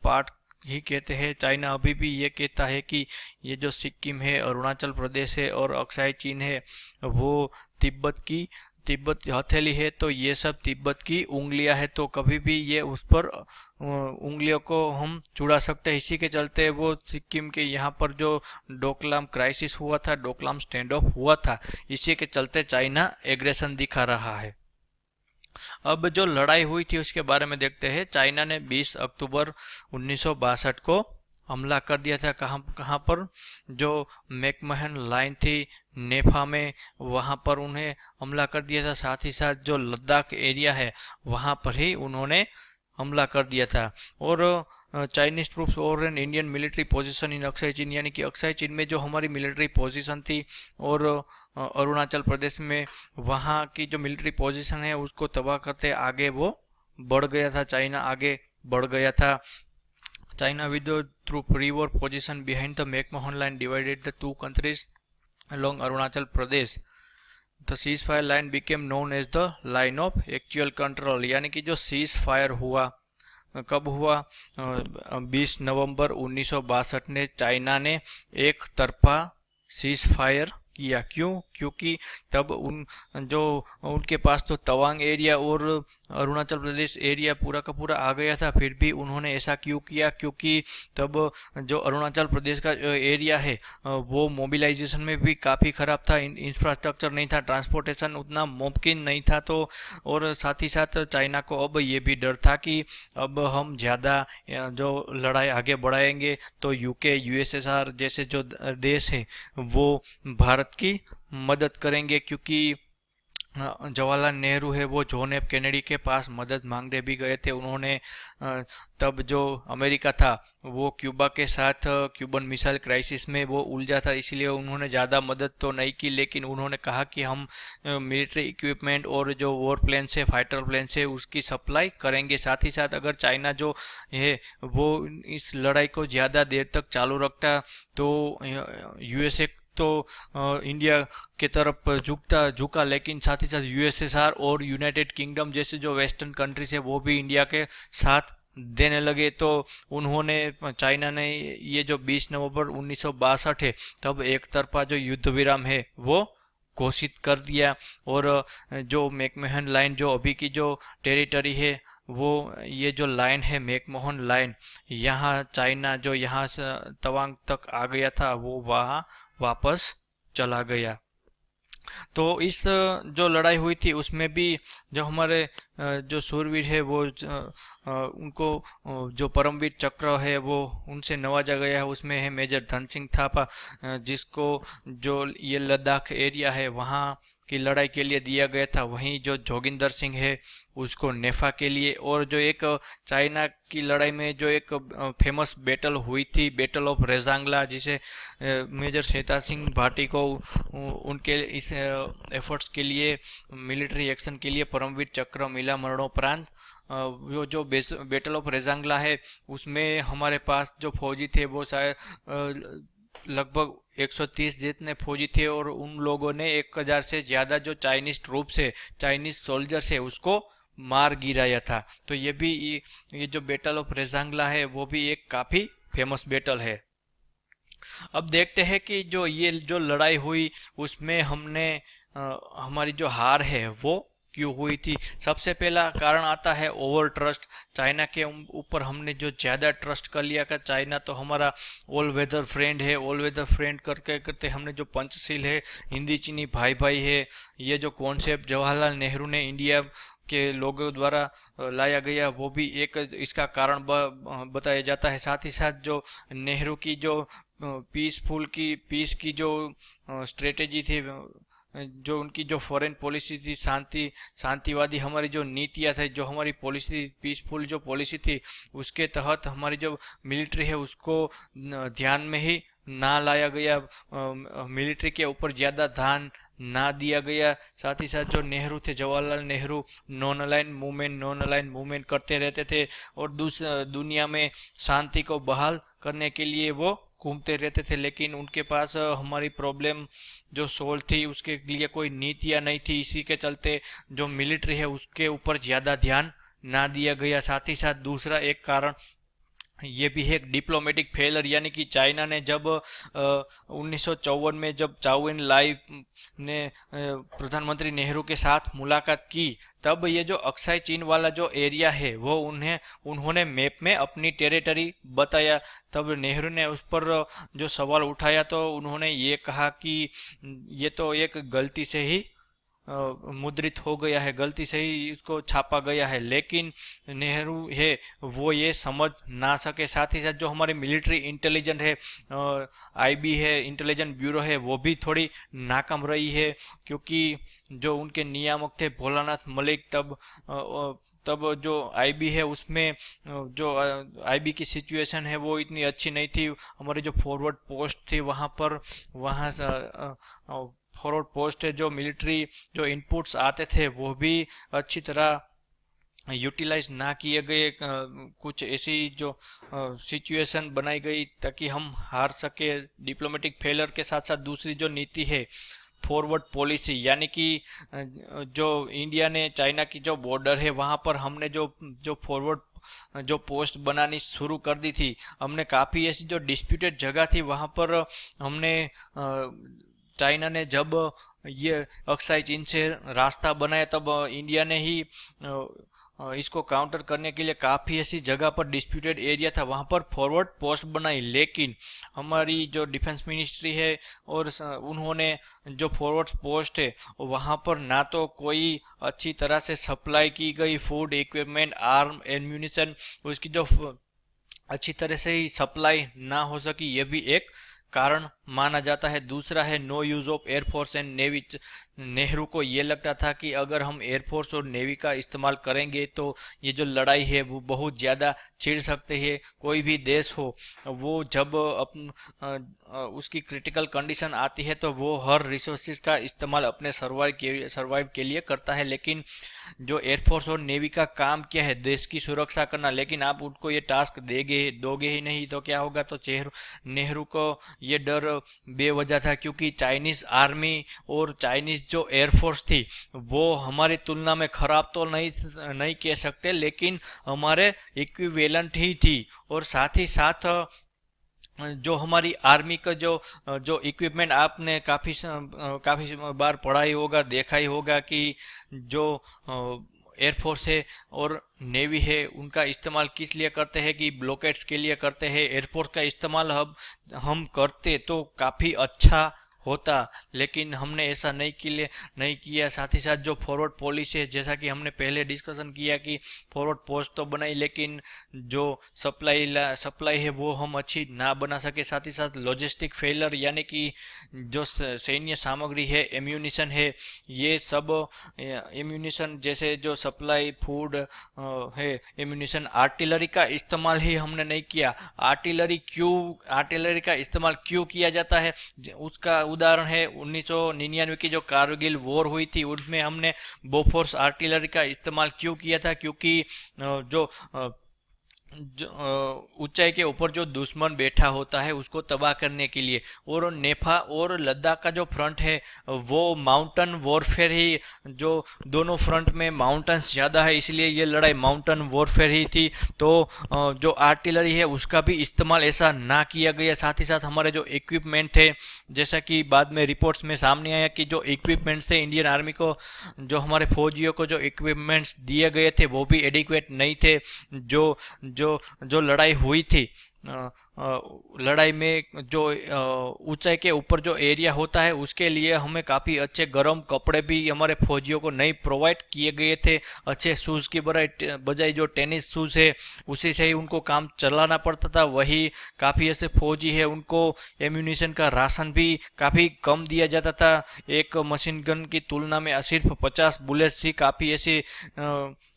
पार्ट ही कहते हैं। चाइना अभी भी ये कहता है कि ये जो सिक्किम है, अरुणाचल प्रदेश है और अक्साई चीन है वो तिब्बत की तिब्बत हथेली है तो ये सब तिब्बत की उंगलियां है, तो कभी भी ये उस पर उंगलियों को हम जुड़ा सकते हैं। इसी के चलते वो सिक्किम के यहाँ पर जो डोकलाम क्राइसिस हुआ था, डोकलाम स्टैंड ऑफ हुआ था, इसी के चलते चाइना एग्रेशन दिखा रहा है। अब जो लड़ाई हुई थी उसके बारे में देखते हैं। चाइना ने 20 अक्टूबर 1962 को हमला कर दिया था। कहाँ कहाँ पर? जो मैकमहन लाइन थी नेफा में, वहाँ पर उन्हें हमला कर दिया था। साथ ही साथ जो लद्दाख एरिया है वहाँ पर ही उन्होंने हमला कर दिया था। और चाइनीज ट्रूप्स और an Indian military position in Aksai चीन, यानी कि अक्साई चीन में जो हमारी मिलिट्री पोजीशन थी और अरुणाचल प्रदेश में वहाँ की जो मिलिट्री पोजीशन है उसको तबाह करते आगे वो बढ़ गया था, चाइना आगे बढ़ गया था। China withdrew through pre-war position behind the McMahon line divided the two countries along Arunachal Pradesh. The ceasefire line became known as the line of actual control, यानी कि जो सीज फायर हुआ कब हुआ? 20 नवंबर 1962 ने चाइना ने एक तरफा सीज फायर किया। क्यों? क्योंकि तब उनके पास तो तवांग एरिया और अरुणाचल प्रदेश एरिया पूरा का पूरा आ गया था। फिर भी उन्होंने ऐसा क्यों किया? क्योंकि तब जो अरुणाचल प्रदेश का एरिया है वो मोबिलाइजेशन में भी काफ़ी ख़राब था, इंफ्रास्ट्रक्चर नहीं था, ट्रांसपोर्टेशन उतना मुमकिन नहीं था। तो और साथ ही साथ चाइना को अब ये भी डर था कि अब हम ज़्यादा जो लड़ाई आगे बढ़ाएंगे तो यूके यूएसएसआर जैसे जो देश है वो भारत की मदद करेंगे। क्योंकि जवाहरलाल नेहरू है वो जॉन एफ कैनेडी के पास मदद मांगने भी गए थे। उन्होंने तब जो अमेरिका था वो क्यूबा के साथ क्यूबन मिसाइल क्राइसिस में वो उलझा था, इसलिए उन्होंने ज़्यादा मदद तो नहीं की, लेकिन उन्होंने कहा कि हम मिलिट्री इक्विपमेंट और जो वॉर प्लेन से, फाइटर प्लेन से उसकी सप्लाई करेंगे। साथ ही साथ अगर चाइना जो है वो इस लड़ाई को ज़्यादा देर तक चालू रखता तो यूएसए तो इंडिया के तरफ झुका, लेकिन साथ ही साथ यूएसएसआर और यूनाइटेड किंगडम जैसे जो वेस्टर्न कंट्रीज है वो भी इंडिया के साथ देने लगे। तो उन्होंने चाइना ने ये जो 20 नवंबर 1962 है तब एक तरफा जो युद्ध विराम है वो घोषित कर दिया। और जो मैकमहन लाइन जो अभी की जो टेरिटरी है वो ये जो लाइन है मैकमोहन लाइन, यहाँ चाइना जो यहाँ से तवांग तक आ गया था वो वहाँ वापस चला गया। तो इस जो लड़ाई हुई थी उसमें भी जो हमारे जो सूरवीर है वो उनको जो परमवीर चक्र है वो उनसे नवाजा गया है। उसमें है मेजर धन सिंह थापा, जिसको जो ये लद्दाख एरिया है वहाँ की लड़ाई के लिए दिया गया था। वहीं जो जोगिंदर सिंह है उसको नेफा के लिए, और जो एक चाइना की लड़ाई में जो एक फेमस बैटल हुई थी, बैटल ऑफ रेजांगला, जिसे मेजर शेता सिंह भाटी को उनके इस एफर्ट्स के लिए, मिलिट्री एक्शन के लिए परमवीर चक्र मिला मरणोपरांत। वो जो बैटल ऑफ रेजांगला है उसमें हमारे पास जो फौजी थे वो शायद लगभग 130 जितने फौजी थे, और उन लोगों ने 1000 से ज़्यादा जो चाइनीज ट्रूप्स है, चाइनीज सोल्जर्स है, उसको मार गिराया था। तो ये जो बैटल ऑफ रेजांगला है वो भी एक काफ़ी फेमस बैटल है। अब देखते हैं कि ये जो लड़ाई हुई उसमें हमने हमारी जो हार है वो क्यों हुई थी। सबसे पहला कारण आता है ओवर ट्रस्ट। चाइना के ऊपर हमने जो ज़्यादा ट्रस्ट कर लिया कि चाइना तो हमारा ऑल वेदर फ्रेंड है, ऑल वेदर फ्रेंड करते करते हमने जो पंचशील है, हिंदी चीनी भाई भाई है, ये जो कॉन्सेप्ट जवाहरलाल नेहरू ने इंडिया के लोगों द्वारा लाया गया वो भी एक इसका कारण बताया जाता है। साथ ही साथ जो नेहरू की जो पीस की जो स्ट्रेटेजी थी, जो उनकी जो फॉरेन पॉलिसी थी, शांतिवादी हमारी जो नीतियाँ थी, जो हमारी पॉलिसी पीसफुल जो पॉलिसी थी, उसके तहत हमारी जो मिलिट्री है उसको ध्यान में ही ना लाया गया, मिलिट्री के ऊपर ज़्यादा ध्यान ना दिया गया। साथ ही साथ जो नेहरू थे, Jawaharlal Nehru non align movement करते रहते थे और दुनिया में शांति को बहाल करने के लिए वो घूमते रहते थे, लेकिन उनके पास हमारी प्रॉब्लम जो सोल्व थी उसके लिए कोई नीतियाँ नहीं थी। इसी के चलते जो मिलिट्री है उसके ऊपर ज़्यादा ध्यान ना दिया गया। साथ ही साथ दूसरा एक कारण ये भी है एक डिप्लोमेटिक फेलर, यानी कि चाइना ने जब 1954 में जब चाउ एन लाई ने प्रधानमंत्री नेहरू के साथ मुलाकात की, तब ये जो अक्साई चीन वाला जो एरिया है वो उन्होंने मैप में अपनी टेरिटरी बताया। तब नेहरू ने उस पर जो सवाल उठाया तो उन्होंने ये कहा कि ये तो एक गलती से ही मुद्रित हो गया है, गलती से ही इसको छापा गया है। लेकिन नेहरू है वो ये समझ ना सके। साथ ही साथ जो हमारी मिलिट्री इंटेलिजेंस है, आईबी है, इंटेलिजेंस ब्यूरो है, वो भी थोड़ी नाकाम रही है, क्योंकि जो उनके नियामक थे भोलानाथ मलिक, तब जो आईबी है उसमें जो आईबी की सिचुएशन है वो इतनी अच्छी नहीं थी। हमारी जो फॉरवर्ड पोस्ट थी वहाँ फॉरवर्ड पोस्ट है, जो मिलिट्री जो इनपुट्स आते थे वो भी अच्छी तरह यूटिलाइज ना किए गए। कुछ ऐसी जो सिचुएशन बनाई गई ताकि हम हार सके। डिप्लोमेटिक फेलर के साथ साथ दूसरी जो नीति है फॉरवर्ड पॉलिसी, यानी कि जो इंडिया ने चाइना की जो बॉर्डर है वहाँ पर हमने जो फॉरवर्ड जो पोस्ट बनानी शुरू कर दी थी। हमने काफ़ी ऐसी जो डिस्प्यूटेड जगह थी वहाँ पर हमने चाइना ने जब ये अक्साई चीन से रास्ता बनाया तब इंडिया ने ही इसको काउंटर करने के लिए काफ़ी ऐसी जगह पर डिस्प्यूटेड एरिया था वहाँ पर फॉरवर्ड पोस्ट बनाई। लेकिन हमारी जो डिफेंस मिनिस्ट्री है और उन्होंने जो फॉरवर्ड पोस्ट है वहाँ पर ना तो कोई अच्छी तरह से सप्लाई की गई फूड इक्विपमेंट, आर्म, एम्यूनिशन, उसकी जो अच्छी तरह से ही सप्लाई ना हो सकी, ये भी एक कारण माना जाता है। दूसरा है no use of air force and navy. Nehru को ये लगता था कि अगर हम एयरफोर्स और नेवी का इस्तेमाल करेंगे तो ये जो लड़ाई है वो बहुत ज़्यादा छिड़ सकते हैं। कोई भी देश हो वो जब उसकी क्रिटिकल कंडीशन आती है तो वो हर रिसोर्सेज का इस्तेमाल अपने सर्वाइव के लिए करता है। लेकिन जो एयरफोर्स और नेवी का काम क्या है, देश की सुरक्षा करना। लेकिन आप उनको ये टास्क दोगे ही नहीं तो क्या होगा। तो नेहरू को ये डर बेवजह था, क्योंकि चाइनीज़ आर्मी और चाइनीज़ जो एयरफोर्स थी वो हमारी तुलना में ख़राब तो नहीं कह सकते, लेकिन हमारे इक्विवेलेंट ही थी। और साथ ही साथ जो हमारी आर्मी का जो इक्विपमेंट, आपने काफ़ी बार पढ़ा ही होगा, देखा ही होगा कि जो एयरफोर्स है और नेवी है उनका इस्तेमाल किस लिए करते हैं कि ब्लॉकेट्स के लिए करते हैं। एयरफोर्स का इस्तेमाल हम करते तो काफ़ी अच्छा होता, लेकिन हमने ऐसा नहीं किया। साथ ही साथ जो फॉरवर्ड पॉलिसी है, जैसा कि हमने पहले डिस्कशन किया कि फॉरवर्ड पोस्ट तो बनाई लेकिन जो सप्लाई है वो हम अच्छी ना बना सके। साथ ही साथ लॉजिस्टिक फेलर, यानी कि जो सैन्य सामग्री है, एम्यूनिशन है, ये सब एम्यूनिशन जैसे जो सप्लाई फूड है, एम्यूनिशन, आर्टिलरी का इस्तेमाल ही हमने नहीं किया। आर्टिलरी का इस्तेमाल क्यों किया जाता है, उसका उदाहरण है 1999 की जो कारगिल वॉर हुई थी, उसमें हमने बोफोर्स आर्टिलरी का इस्तेमाल क्यों किया था, क्योंकि जो ऊंचाई के ऊपर जो दुश्मन बैठा होता है उसको तबाह करने के लिए। और नेफा और लद्दाख का जो फ्रंट है वो माउंटेन वॉरफेयर ही, जो दोनों फ्रंट में माउंटेन्स ज़्यादा है, इसलिए ये लड़ाई माउंटेन वॉरफेयर ही थी। तो जो आर्टिलरी है उसका भी इस्तेमाल ऐसा ना किया गया। साथ ही साथ हमारे जो इक्विपमेंट थे, जैसा कि बाद में रिपोर्ट्स में सामने आया कि जो इक्विपमेंट्स थे इंडियन आर्मी को, जो हमारे फौजियों को जो इक्विपमेंट्स दिए गए थे वो भी एडिक्वेट नहीं थे। जो लड़ाई हुई थी, लड़ाई में जो ऊंचाई के ऊपर जो एरिया होता है उसके लिए हमें काफ़ी अच्छे गर्म कपड़े भी हमारे फौजियों को नहीं प्रोवाइड किए गए थे। अच्छे शूज़ की बजाय जो टेनिस शूज़ है उसी से ही उनको काम चलाना पड़ता था। वही काफ़ी ऐसे फौजी है उनको एम्यूनिशन का राशन भी काफ़ी कम दिया जाता था। एक मशीन गन की तुलना में सिर्फ 50 बुलेट्स ही काफ़ी ऐसी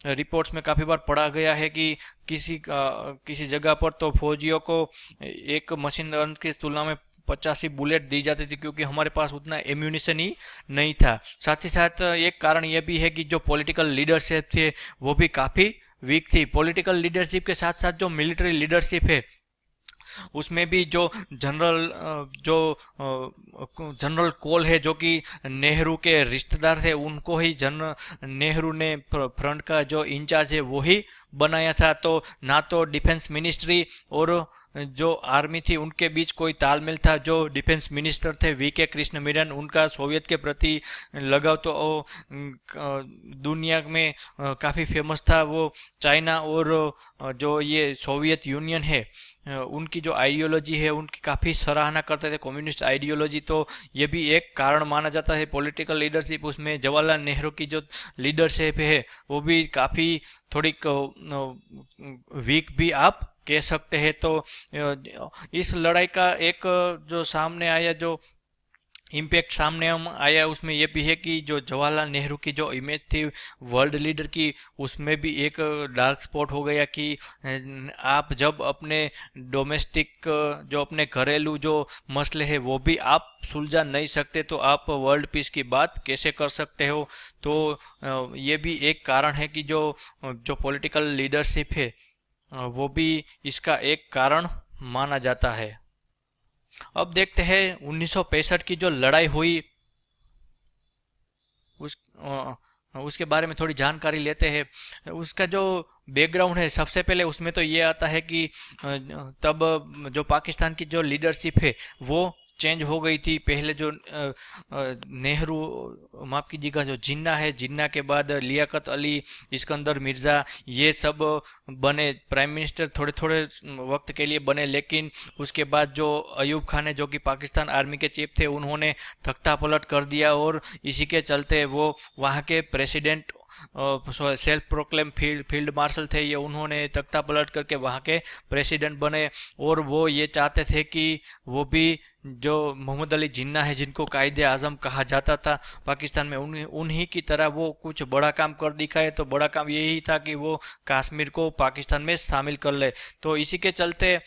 रिपोर्ट्स में काफ़ी बार पढ़ा गया है कि किसी जगह पर तो फौजियों को एक मशीन गन की तुलना में 85 बुलेट दी जाती थी, क्योंकि हमारे पास उतना एम्यूनिशन ही नहीं था। साथ ही साथ एक कारण यह भी है कि जो पॉलिटिकल लीडरशिप थे वो भी काफ़ी वीक थी। पॉलिटिकल लीडरशिप के साथ साथ जो मिलिट्री लीडरशिप है उसमें भी जो जनरल कोल है, जो कि नेहरू के रिश्तेदार थे, उनको ही जनरल नेहरू ने फ्रंट का जो इंचार्ज है वो ही बनाया था। तो ना तो डिफेंस मिनिस्ट्री और जो आर्मी थी उनके बीच कोई तालमेल था। जो डिफेंस मिनिस्टर थे वी.के. कृष्ण मेनन, उनका सोवियत के प्रति लगाव तो दुनिया में काफ़ी फेमस था। वो चाइना और जो ये सोवियत यूनियन है उनकी जो आइडियोलॉजी है उनकी काफ़ी सराहना करते थे, कम्युनिस्ट आइडियोलॉजी। तो ये भी एक कारण माना जाता है। पॉलिटिकल लीडरशिप उसमें जवाहरलाल नेहरू की जो लीडरशिप है वो भी काफ़ी थोड़ी वीक भी आप कह सकते हैं। तो इस लड़ाई का एक जो सामने आया, जो इम्पैक्ट सामने हम आया, उसमें यह भी है कि जो जवाहरलाल नेहरू की जो इमेज थी वर्ल्ड लीडर की, उसमें भी एक डार्क स्पॉट हो गया कि आप जब अपने डोमेस्टिक जो अपने घरेलू जो मसले हैं वो भी आप सुलझा नहीं सकते, तो आप वर्ल्ड पीस की बात कैसे कर सकते हो। तो ये भी एक कारण है कि जो पॉलिटिकल लीडरशिप है वो भी इसका एक कारण माना जाता है। अब देखते हैं 1965 की जो लड़ाई हुई उसके बारे में थोड़ी जानकारी लेते हैं। उसका जो बैकग्राउंड है, सबसे पहले उसमें तो ये आता है कि तब जो पाकिस्तान की जो लीडरशिप है वो चेंज हो गई थी। पहले जो नेहरू, माफ़ कीजिएगा, जो जिन्ना है, जिन्ना के बाद लियाकत अली, इस्कंदर मिर्ज़ा, ये सब बने प्राइम मिनिस्टर, थोड़े थोड़े वक्त के लिए बने। लेकिन उसके बाद जो अयूब खान है, जो कि पाकिस्तान आर्मी के चीफ थे, उन्होंने तख्ता पलट कर दिया और इसी के चलते वो वहाँ के president, self proclaim field marshal थे ये, उन्होंने तख्ता पलट करके वहाँ के प्रेसिडेंट बने। और वो ये चाहते थे कि वो भी जो मोहम्मद अली जिन्ना है, जिनको कायदे आज़म कहा जाता था पाकिस्तान में, उन्हीं की तरह वो कुछ बड़ा काम कर दिखाए। तो बड़ा काम यही था कि वो कश्मीर को पाकिस्तान में शामिल कर ले। तो इसी के चलते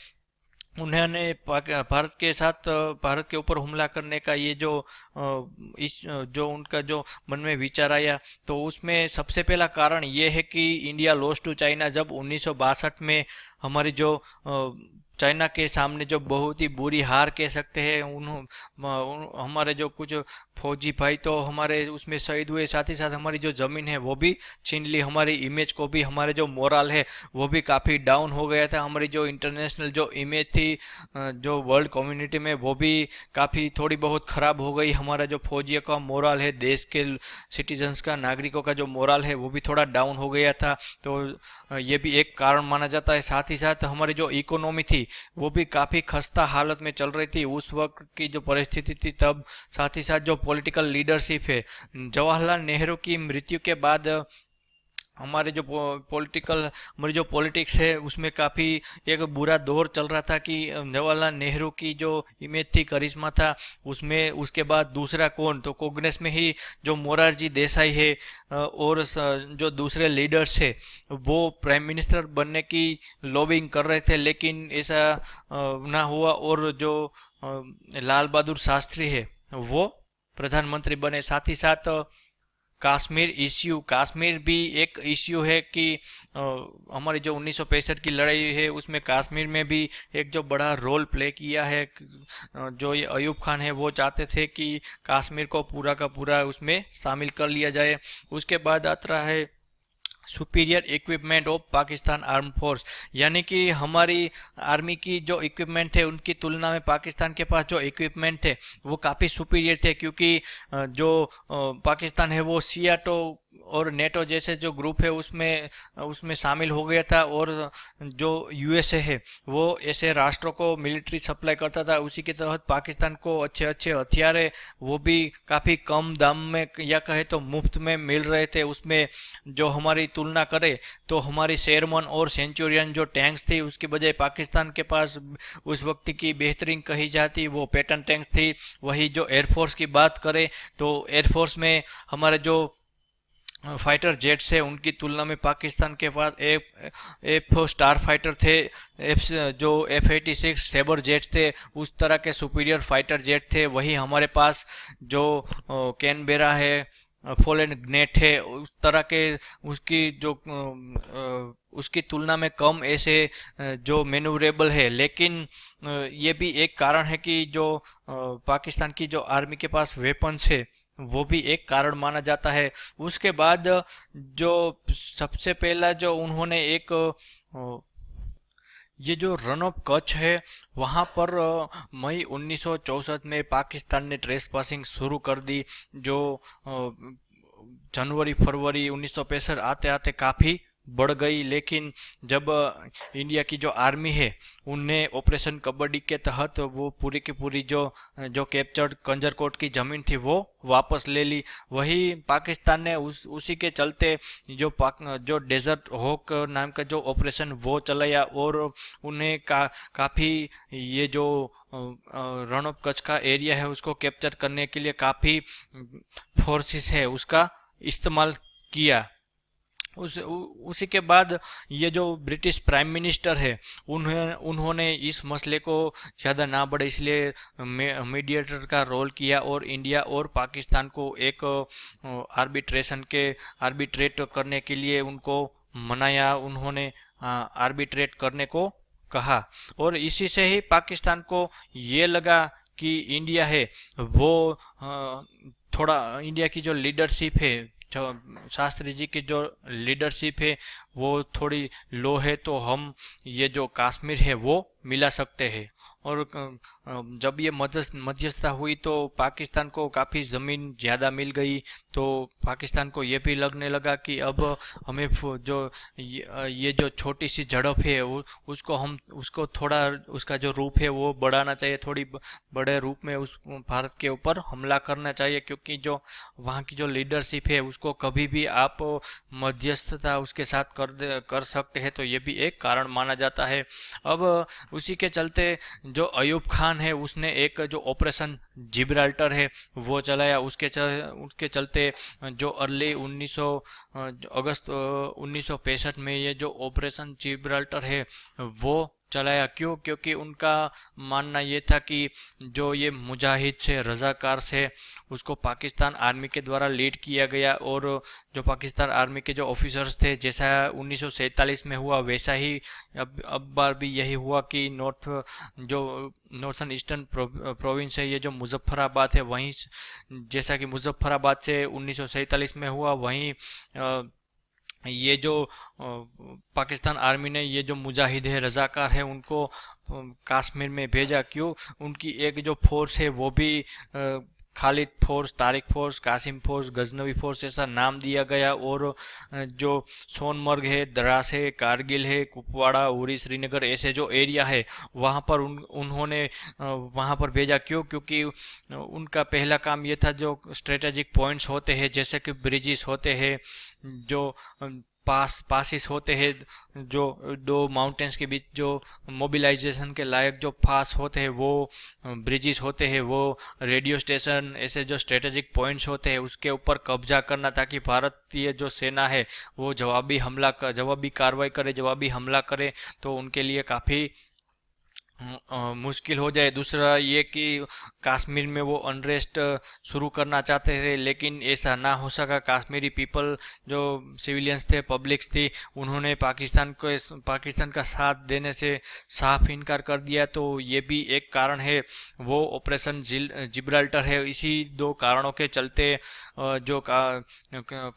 उन्होंने भारत के साथ, भारत के ऊपर हमला करने का ये जो जो उनका जो मन में विचार आया, तो उसमें सबसे पहला कारण ये है कि इंडिया लॉस्ट टू चाइना। जब 1962 में हमारी जो चाइना के सामने जो बहुत ही बुरी हार कह सकते हैं, हमारे जो कुछ फौजी भाई तो हमारे उसमें शहीद हुए, साथ ही साथ हमारी जो ज़मीन है वो भी छीन ली, हमारी इमेज को भी, हमारे जो मोरल है वो भी काफ़ी डाउन हो गया था। हमारी जो इंटरनेशनल जो इमेज थी जो वर्ल्ड कम्युनिटी में, वो भी काफ़ी थोड़ी बहुत ख़राब हो गई। हमारा जो फौजियों का मोरल है, देश के सिटीजन्स का, नागरिकों का जो मोरल है वो भी थोड़ा डाउन हो गया था। तो ये भी एक कारण माना जाता है। साथ ही साथ हमारी जो इकोनॉमी थी वो भी काफ़ी खस्ता हालत में चल रही थी उस वक्त की जो परिस्थिति थी तब। साथ ही साथ जो पॉलिटिकल लीडरशिप है, जवाहरलाल नेहरू की मृत्यु के बाद हमारे जो हमारी जो पॉलिटिक्स है उसमें काफ़ी एक बुरा दौर चल रहा था कि जवाहरलाल नेहरू की जो इमेज थी, करिश्मा था, उसमें उसके बाद दूसरा कौन, तो कांग्रेस में ही जो मोरारजी देसाई है और जो दूसरे लीडर्स है वो प्राइम मिनिस्टर बनने की लॉबिंग कर रहे थे, लेकिन ऐसा ना हुआ और जो लाल बहादुर शास्त्री है वो प्रधानमंत्री बने। साथ ही साथ कश्मीर इश्यू, कश्मीर भी एक इश्यू है कि हमारी जो 1965 की लड़ाई है उसमें कश्मीर में भी एक जो बड़ा रोल प्ले किया है। जो ये अयूब खान है वो चाहते थे कि कश्मीर को पूरा का पूरा उसमें शामिल कर लिया जाए। उसके बाद आता है superior equipment of Pakistan arm force, यानी कि हमारी आर्मी की जो इक्विपमेंट थे उनकी तुलना में पाकिस्तान के पास जो इक्विपमेंट थे वो काफ़ी सुपीरियर थे, क्योंकि जो पाकिस्तान है वो सियाटो और नेटो जैसे जो ग्रुप है उसमें शामिल हो गया था, और जो यूएसए है वो ऐसे राष्ट्रों को मिलिट्री सप्लाई करता था। उसी के तहत पाकिस्तान को अच्छे अच्छे हथियार है वो भी काफ़ी कम दाम में या कहे तो मुफ्त में मिल रहे थे। उसमें जो हमारी तुलना करें तो हमारी शेरमन और सेंचुरियन जो टैंक्स थी उसके बजाय पाकिस्तान के पास उस वक्त की बेहतरीन कही जाती वो पैटर्न टैंक्स थी। वही जो एयरफोर्स की बात करें तो एयरफोर्स में हमारे जो फाइटर जेट्स है उनकी तुलना में पाकिस्तान के पास एफ स्टार फाइटर थे, जो F-86 सेबर जेट थे, उस तरह के सुपीरियर फाइटर जेट थे। वही हमारे पास जो कैनबेरा है फॉलन नेट है, उस तरह के उसकी जो उसकी तुलना में कम ऐसे जो मैन्यूवरेबल है। लेकिन ये भी एक कारण है कि जो पाकिस्तान की जो आर्मी के पास वेपन्स है वो भी एक कारण माना जाता है। उसके बाद जो सबसे पहला जो उन्होंने एक ये जो रन ऑफ कच्छ है वहाँ पर मई 1964 में पाकिस्तान ने ट्रेस पासिंग शुरू कर दी, जो जनवरी फरवरी 1965 आते आते काफ़ी बढ़ गई। लेकिन जब इंडिया की जो आर्मी है उनने ऑपरेशन कबड्डी के तहत वो पूरी की पूरी जो जो कैप्चर्ड कंजरकोट की ज़मीन थी वो वापस ले ली। वही पाकिस्तान ने उसी के चलते जो डेजर्ट हॉक नाम का जो ऑपरेशन वो चलाया, और उन्हें काफ़ी ये जो रन ऑफ कच्छ का एरिया है उसको कैप्चर करने के लिए काफ़ी फोर्सेस है उसका इस्तेमाल किया। उसी के बाद ये जो ब्रिटिश प्राइम मिनिस्टर है उन्होंने इस मसले को ज़्यादा ना बढ़े इसलिए मीडिएटर का रोल किया, और इंडिया और पाकिस्तान को एक आर्बिट्रेट करने के लिए उनको मनाया। उन्होंने आर्बिट्रेट करने को कहा, और इसी से ही पाकिस्तान को ये लगा कि इंडिया है वो थोड़ा इंडिया की जो लीडरशिप है, जो शास्त्री जी की जो लीडरशिप है वो थोड़ी लो है, तो हम ये जो कश्मीर है वो मिला सकते हैं। और जब ये मध्यस्थता हुई तो पाकिस्तान को काफ़ी ज़मीन ज़्यादा मिल गई, तो पाकिस्तान को ये भी लगने लगा कि अब हमें जो ये जो छोटी सी झड़प है उसको थोड़ा उसका जो रूप है वो बढ़ाना चाहिए, थोड़ी बड़े रूप में उस भारत के ऊपर हमला करना चाहिए, क्योंकि जो वहाँ की जो लीडरशिप है उसको कभी भी आप मध्यस्थता उसके साथ कर सकते हैं, तो ये भी एक कारण माना जाता है। अब उसी के चलते जो अयूब खान है उसने एक जो ऑपरेशन जिब्राल्टर है वो चलाया। उसके चलते जो अर्ली 1900 अगस्त 1965 में ये जो ऑपरेशन जिब्राल्टर है वो चलाया। क्योंकि उनका मानना ये था कि जो ये मुजाहिद से रजाकार से उसको पाकिस्तान आर्मी के द्वारा लीड किया गया, और जो पाकिस्तान आर्मी के जो ऑफिसर्स थे जैसा 1947 में हुआ वैसा ही अब बार भी यही हुआ कि नॉर्थन ईस्टर्न प्रोविंस है, ये जो मुजफ्फराबाद है वहीं जैसा कि मुजफ्फराबाद से 1947 में हुआ, वहीं ये जो पाकिस्तान आर्मी ने ये जो मुजाहिद है रजाकार है उनको कश्मीर में भेजा। क्यों? उनकी एक जो फोर्स है वो भी Khalid force, Tariq force, Qasim force, Ghaznavi force ऐसा नाम दिया गया, और जो सोनमर्ग है, द्रास है, कारगिल है, कुपवाड़ा, उरी, श्रीनगर ऐसे जो एरिया है वहाँ पर उन्होंने वहाँ पर भेजा। क्योंकि उनका पहला काम ये था जो स्ट्रेटेजिक पॉइंट्स होते हैं जैसे कि ब्रिजेस होते हैं, जो पासिस होते हैं, जो दो माउंटेन्स के बीच जो मोबिलाइजेशन के लायक जो पास होते हैं वो ब्रिजेस होते हैं, वो रेडियो स्टेशन ऐसे जो स्ट्रेटेजिक पॉइंट्स होते हैं उसके ऊपर कब्जा करना, ताकि भारतीय जो सेना है वो जवाबी कार्रवाई करे, जवाबी हमला करे, तो उनके लिए काफ़ी मुश्किल हो जाए। दूसरा ये कि कश्मीर में वो अनरेस्ट शुरू करना चाहते थे लेकिन ऐसा ना हो सका। कश्मीरी पीपल जो सिविलियंस थे, पब्लिक्स थी, उन्होंने पाकिस्तान का साथ देने से साफ इनकार कर दिया, तो ये भी एक कारण है। वो ऑपरेशन जिब्राल्टर है। इसी दो कारणों के चलते जो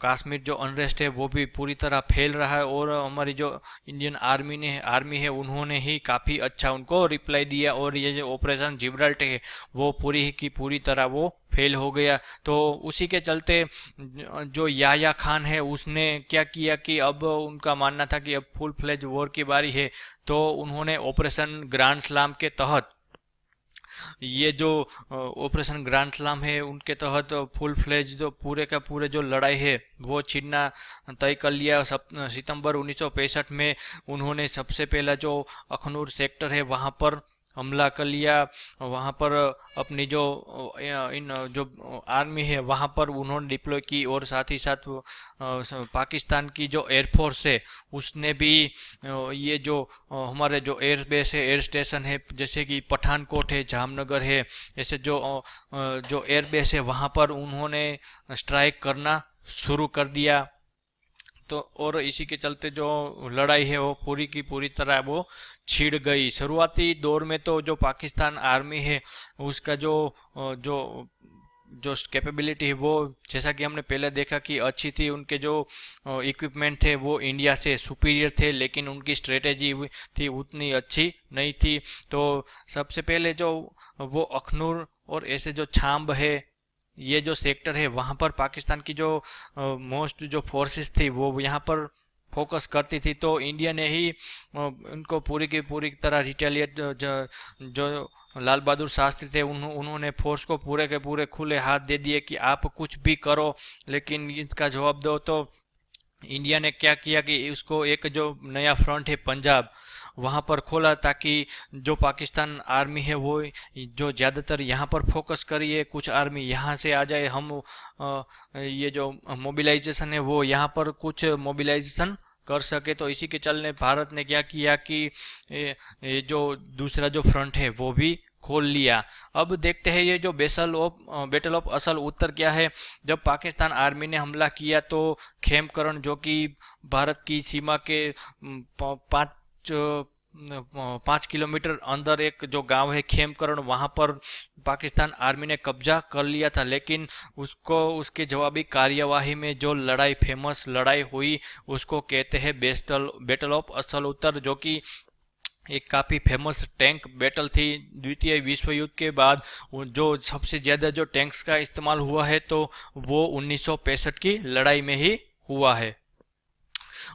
कश्मीर जो अनरेस्ट है वो भी पूरी तरह फैल रहा है, और हमारी जो इंडियन आर्मी है उन्होंने ही काफ़ी अच्छा उनको रिप्लाई दिया, और ये जो ऑपरेशन जिब्राल्टर है वो पूरी की पूरी तरह वो फेल हो गया। तो उसी के चलते जो याह्या खान है उसने क्या किया कि अब उनका मानना था कि अब फुल फ्लेज वॉर की बारी है, तो उन्होंने ऑपरेशन ग्रांड स्लाम के तहत ये जो ऑपरेशन ग्रांड स्लाम है उनके तहत फुल फ्लेज जो पूरे का पूरे जो लड़ाई है वो छीनना तय कर लिया। सितंबर 1965 में उन्होंने सबसे पहला जो अखनूर सेक्टर है वहाँ पर हमला कर लिया वहाँ पर। अपनी जो इन जो आर्मी है वहाँ पर उन्होंने डिप्लॉय की, और साथ ही साथ पाकिस्तान की जो एयरफोर्स है उसने भी ये जो हमारे जो एयर बेस है, एयर स्टेशन है, जैसे कि पठानकोट है, जामनगर है, ऐसे जो एयर बेस है वहाँ पर उन्होंने स्ट्राइक करना शुरू कर दिया। तो और इसी के चलते जो लड़ाई है वो पूरी की पूरी तरह वो छिड़ गई। शुरुआती दौर में तो जो पाकिस्तान आर्मी है उसका जो जो कैपेबिलिटी है वो, जैसा कि हमने पहले देखा कि अच्छी थी, उनके जो इक्विपमेंट थे वो इंडिया से सुपीरियर थे, लेकिन उनकी स्ट्रेटेजी थी उतनी अच्छी नहीं थी। तो सबसे पहले जो वो अखनूर और ऐसे जो छाम्ब है, ये जो सेक्टर है वहाँ पर पाकिस्तान की जो मोस्ट जो फोर्सेस थी वो यहाँ पर फोकस करती थी। तो इंडिया ने ही उनको पूरी की पूरी तरह रिटेलिएट जो लाल बहादुर शास्त्री थे उन्होंने फोर्स को पूरे के पूरे खुले हाथ दे दिए कि आप कुछ भी करो, लेकिन इसका जवाब दो। तो इंडिया ने क्या किया कि उसको एक जो नया फ्रंट है पंजाब वहाँ पर खोला, ताकि जो पाकिस्तान आर्मी है वो जो ज़्यादातर यहाँ पर फोकस करिए, कुछ आर्मी यहाँ से आ जाए, हम ये जो मोबिलाइजेशन है वो यहाँ पर कुछ मोबिलाइजेशन कर सके। तो इसी के चलने भारत ने क्या किया कि ये जो दूसरा जो फ्रंट है वो भी खोल लिया। अब देखते हैं ये जो बैटल ऑफ असल उत्तर क्या है। जब पाकिस्तान आर्मी ने हमला किया तो खेमकरण, जो कि भारत की सीमा के 5 किलोमीटर अंदर एक जो गांव है खेमकरण, वहां पर पाकिस्तान आर्मी ने कब्जा कर लिया था। लेकिन उसके जवाबी कार्यवाही में जो लड़ाई, फेमस लड़ाई हुई, उसको कहते हैं बैटल ऑफ असल उत्तर, जो कि एक काफ़ी फेमस टैंक बैटल थी। द्वितीय विश्व युद्ध के बाद जो सबसे ज़्यादा जो टैंक्स का इस्तेमाल हुआ है तो वो 1965 की लड़ाई में ही हुआ है।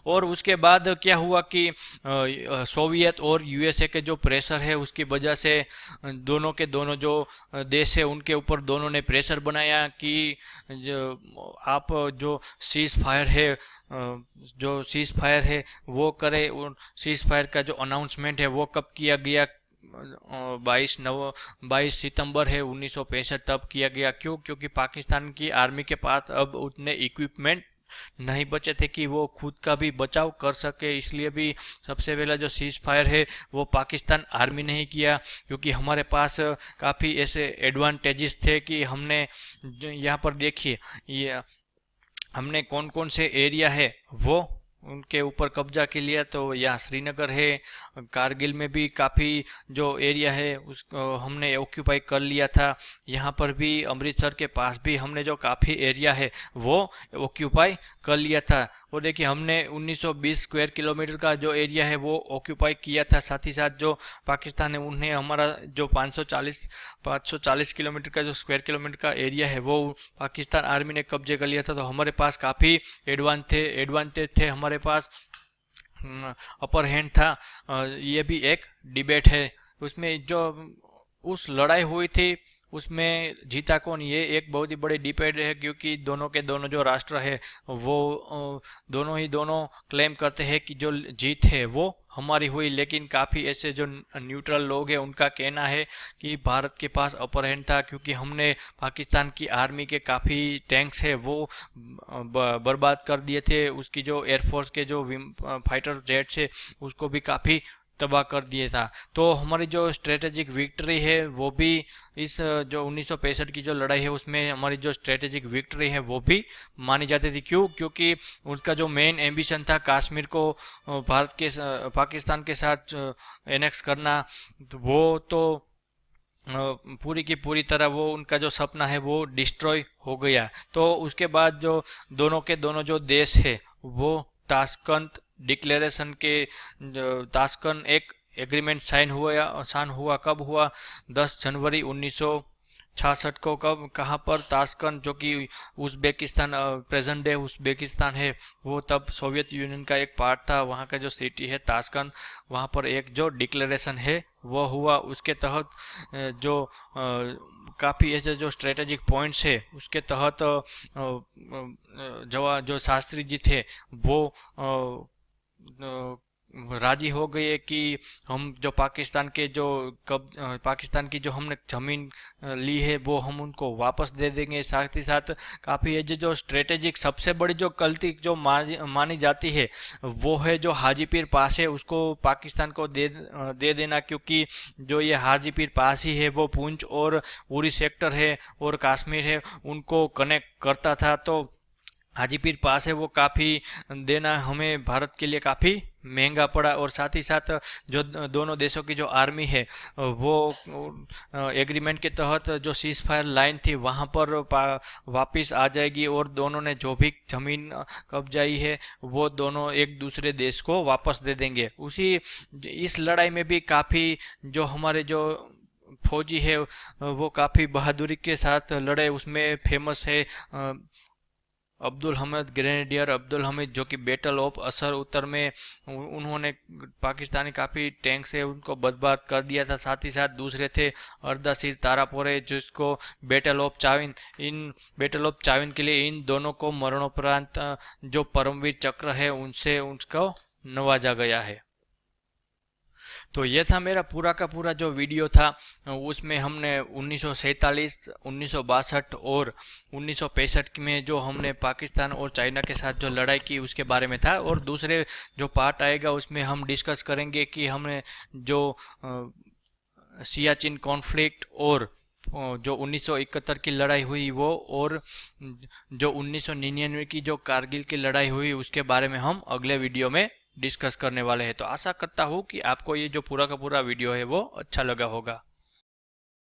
और उसके बाद क्या हुआ कि सोवियत और यूएसए के जो प्रेशर है उसकी वजह से दोनों के दोनों जो देश है उनके ऊपर दोनों ने प्रेशर बनाया कि आप जो सीज फायर है वो करें। और सीज फायर का जो अनाउंसमेंट है वो कब किया गया? 22 सितंबर है 1965 तब किया गया। क्यों? क्योंकि पाकिस्तान की आर्मी के पास अब उतने इक्विपमेंट नहीं बचे थे कि वो खुद का भी बचाव कर सके। इसलिए भी सबसे पहला जो सीज फायर है वो पाकिस्तान आर्मी ने ही किया, क्योंकि हमारे पास काफ़ी ऐसे एडवांटेजेस थे कि हमने यहाँ पर देखिए ये हमने कौन कौन से एरिया है वो उनके ऊपर कब्जा के लिया। तो यहाँ श्रीनगर है, कारगिल में भी काफ़ी जो एरिया है उसको हमने ऑक्यूपाई कर लिया था। यहाँ पर भी अमृतसर के पास भी हमने जो काफ़ी एरिया है वो ऑक्यूपाई कर लिया था। और देखिए हमने 1920 स्क्वायर किलोमीटर का जो एरिया है वो ऑक्यूपाई किया था। साथ ही साथ जो पाकिस्तान है उन्हें हमारा जो 540 किलोमीटर का जो स्क्वायर किलोमीटर का एरिया है वो पाकिस्तान आर्मी ने कब्जे कर लिया था। तो हमारे पास काफ़ी एडवांटेज थे, हमारे पास अपर हैंड था। ये भी एक डिबेट है। उसमें जो उस लड़ाई हुई थी उसमें जीता कौन, ये एक बहुत ही बड़ी डिबेट है, क्योंकि दोनों के दोनों जो राष्ट्र है वो दोनों क्लेम करते हैं कि जो जीत है वो हमारी हुई। लेकिन काफ़ी ऐसे जो न्यूट्रल लोग हैं उनका कहना है कि भारत के पास अपर हैंड था, क्योंकि हमने पाकिस्तान की आर्मी के काफ़ी टैंक्स है वो बर्बाद कर दिए थे। उसकी जो एयरफोर्स के जो फाइटर जेट्स है उसको भी काफ़ी तबाह कर दिया था। तो हमारी जो स्ट्रेटेजिक विक्ट्री है वो भी इस जो 1965 की जो लड़ाई है उसमें हमारी जो स्ट्रेटेजिक विक्ट्री है वो भी मानी जाती थी। क्यों? क्योंकि उसका जो मेन एम्बिशन था कश्मीर को पाकिस्तान के साथ एनेक्स करना, तो वो तो पूरी की पूरी तरह वो उनका जो सपना है वो डिस्ट्रॉय हो गया। तो उसके बाद जो दोनों के दोनों जो देश है वो ताशकंद डिक्लेरेशन के ताशकंद एक एग्रीमेंट साइन हुआ कब हुआ? 10 जनवरी 1966 को। कब, कहाँ पर? ताशकंद, जो कि उज़्बेकिस्तान, प्रेजेंट डे उज़्बेकिस्तान है वो तब सोवियत यूनियन का एक पार्ट था। वहाँ का जो सिटी है ताशकंद, वहाँ पर एक जो डिक्लेरेशन है वो हुआ। उसके तहत जो काफ़ी ऐसे जो स्ट्रेटेजिक पॉइंट्स है उसके तहत जो शास्त्री जी थे वो राजी हो गए कि हम जो पाकिस्तान की जो हमने ज़मीन ली है वो हम उनको वापस दे देंगे। साथ ही साथ काफ़ी ये जो स्ट्रेटेजिक सबसे बड़ी जो गलती जो मानी जाती है वो है जो हाजी पीर पास है उसको पाकिस्तान को दे देना, क्योंकि जो ये हाजी पीर पास ही है वो पुंछ और उरी सेक्टर है और कश्मीर है उनको कनेक्ट करता था। तो हाजीपीर पास है वो काफ़ी देना हमें भारत के लिए काफ़ी महंगा पड़ा। और साथ ही साथ जो दोनों देशों की जो आर्मी है वो एग्रीमेंट के तहत जो सीज फायर लाइन थी वहाँ पर वापस आ जाएगी और दोनों ने जो भी जमीन कब्जाई है वो दोनों एक दूसरे देश को वापस दे देंगे। इस लड़ाई में भी काफ़ी जो हमारे जो फौजी है वो काफ़ी बहादुरी के साथ लड़े। उसमें फेमस है अब्दुल हमीद, ग्रेनेडियर अब्दुल हमीद, जो कि बैटल ऑफ असर उत्तर में उन्होंने पाकिस्तानी काफ़ी टैंक से उनको बर्बाद कर दिया था। साथ ही साथ दूसरे थे अर्दासिर तारापोरे जिसको बैटल ऑफ चाविन के लिए इन दोनों को मरणोपरांत जो परमवीर चक्र है उनसे उनको नवाजा गया है। तो ये था मेरा पूरा का पूरा जो वीडियो था। उसमें हमने 1947, 1962 और 1965 में जो हमने पाकिस्तान और चाइना के साथ जो लड़ाई की उसके बारे में था। और दूसरे जो पार्ट आएगा उसमें हम डिस्कस करेंगे कि हमने जो सियाचिन कॉन्फ्लिक्ट और जो 1971 की लड़ाई हुई वो, और जो 1999 की जो कारगिल की लड़ाई हुई उसके बारे में हम अगले वीडियो में डिस्कस करने वाले हैं। तो आशा करता हूँ कि आपको ये जो पूरा का पूरा वीडियो है वो अच्छा लगा होगा।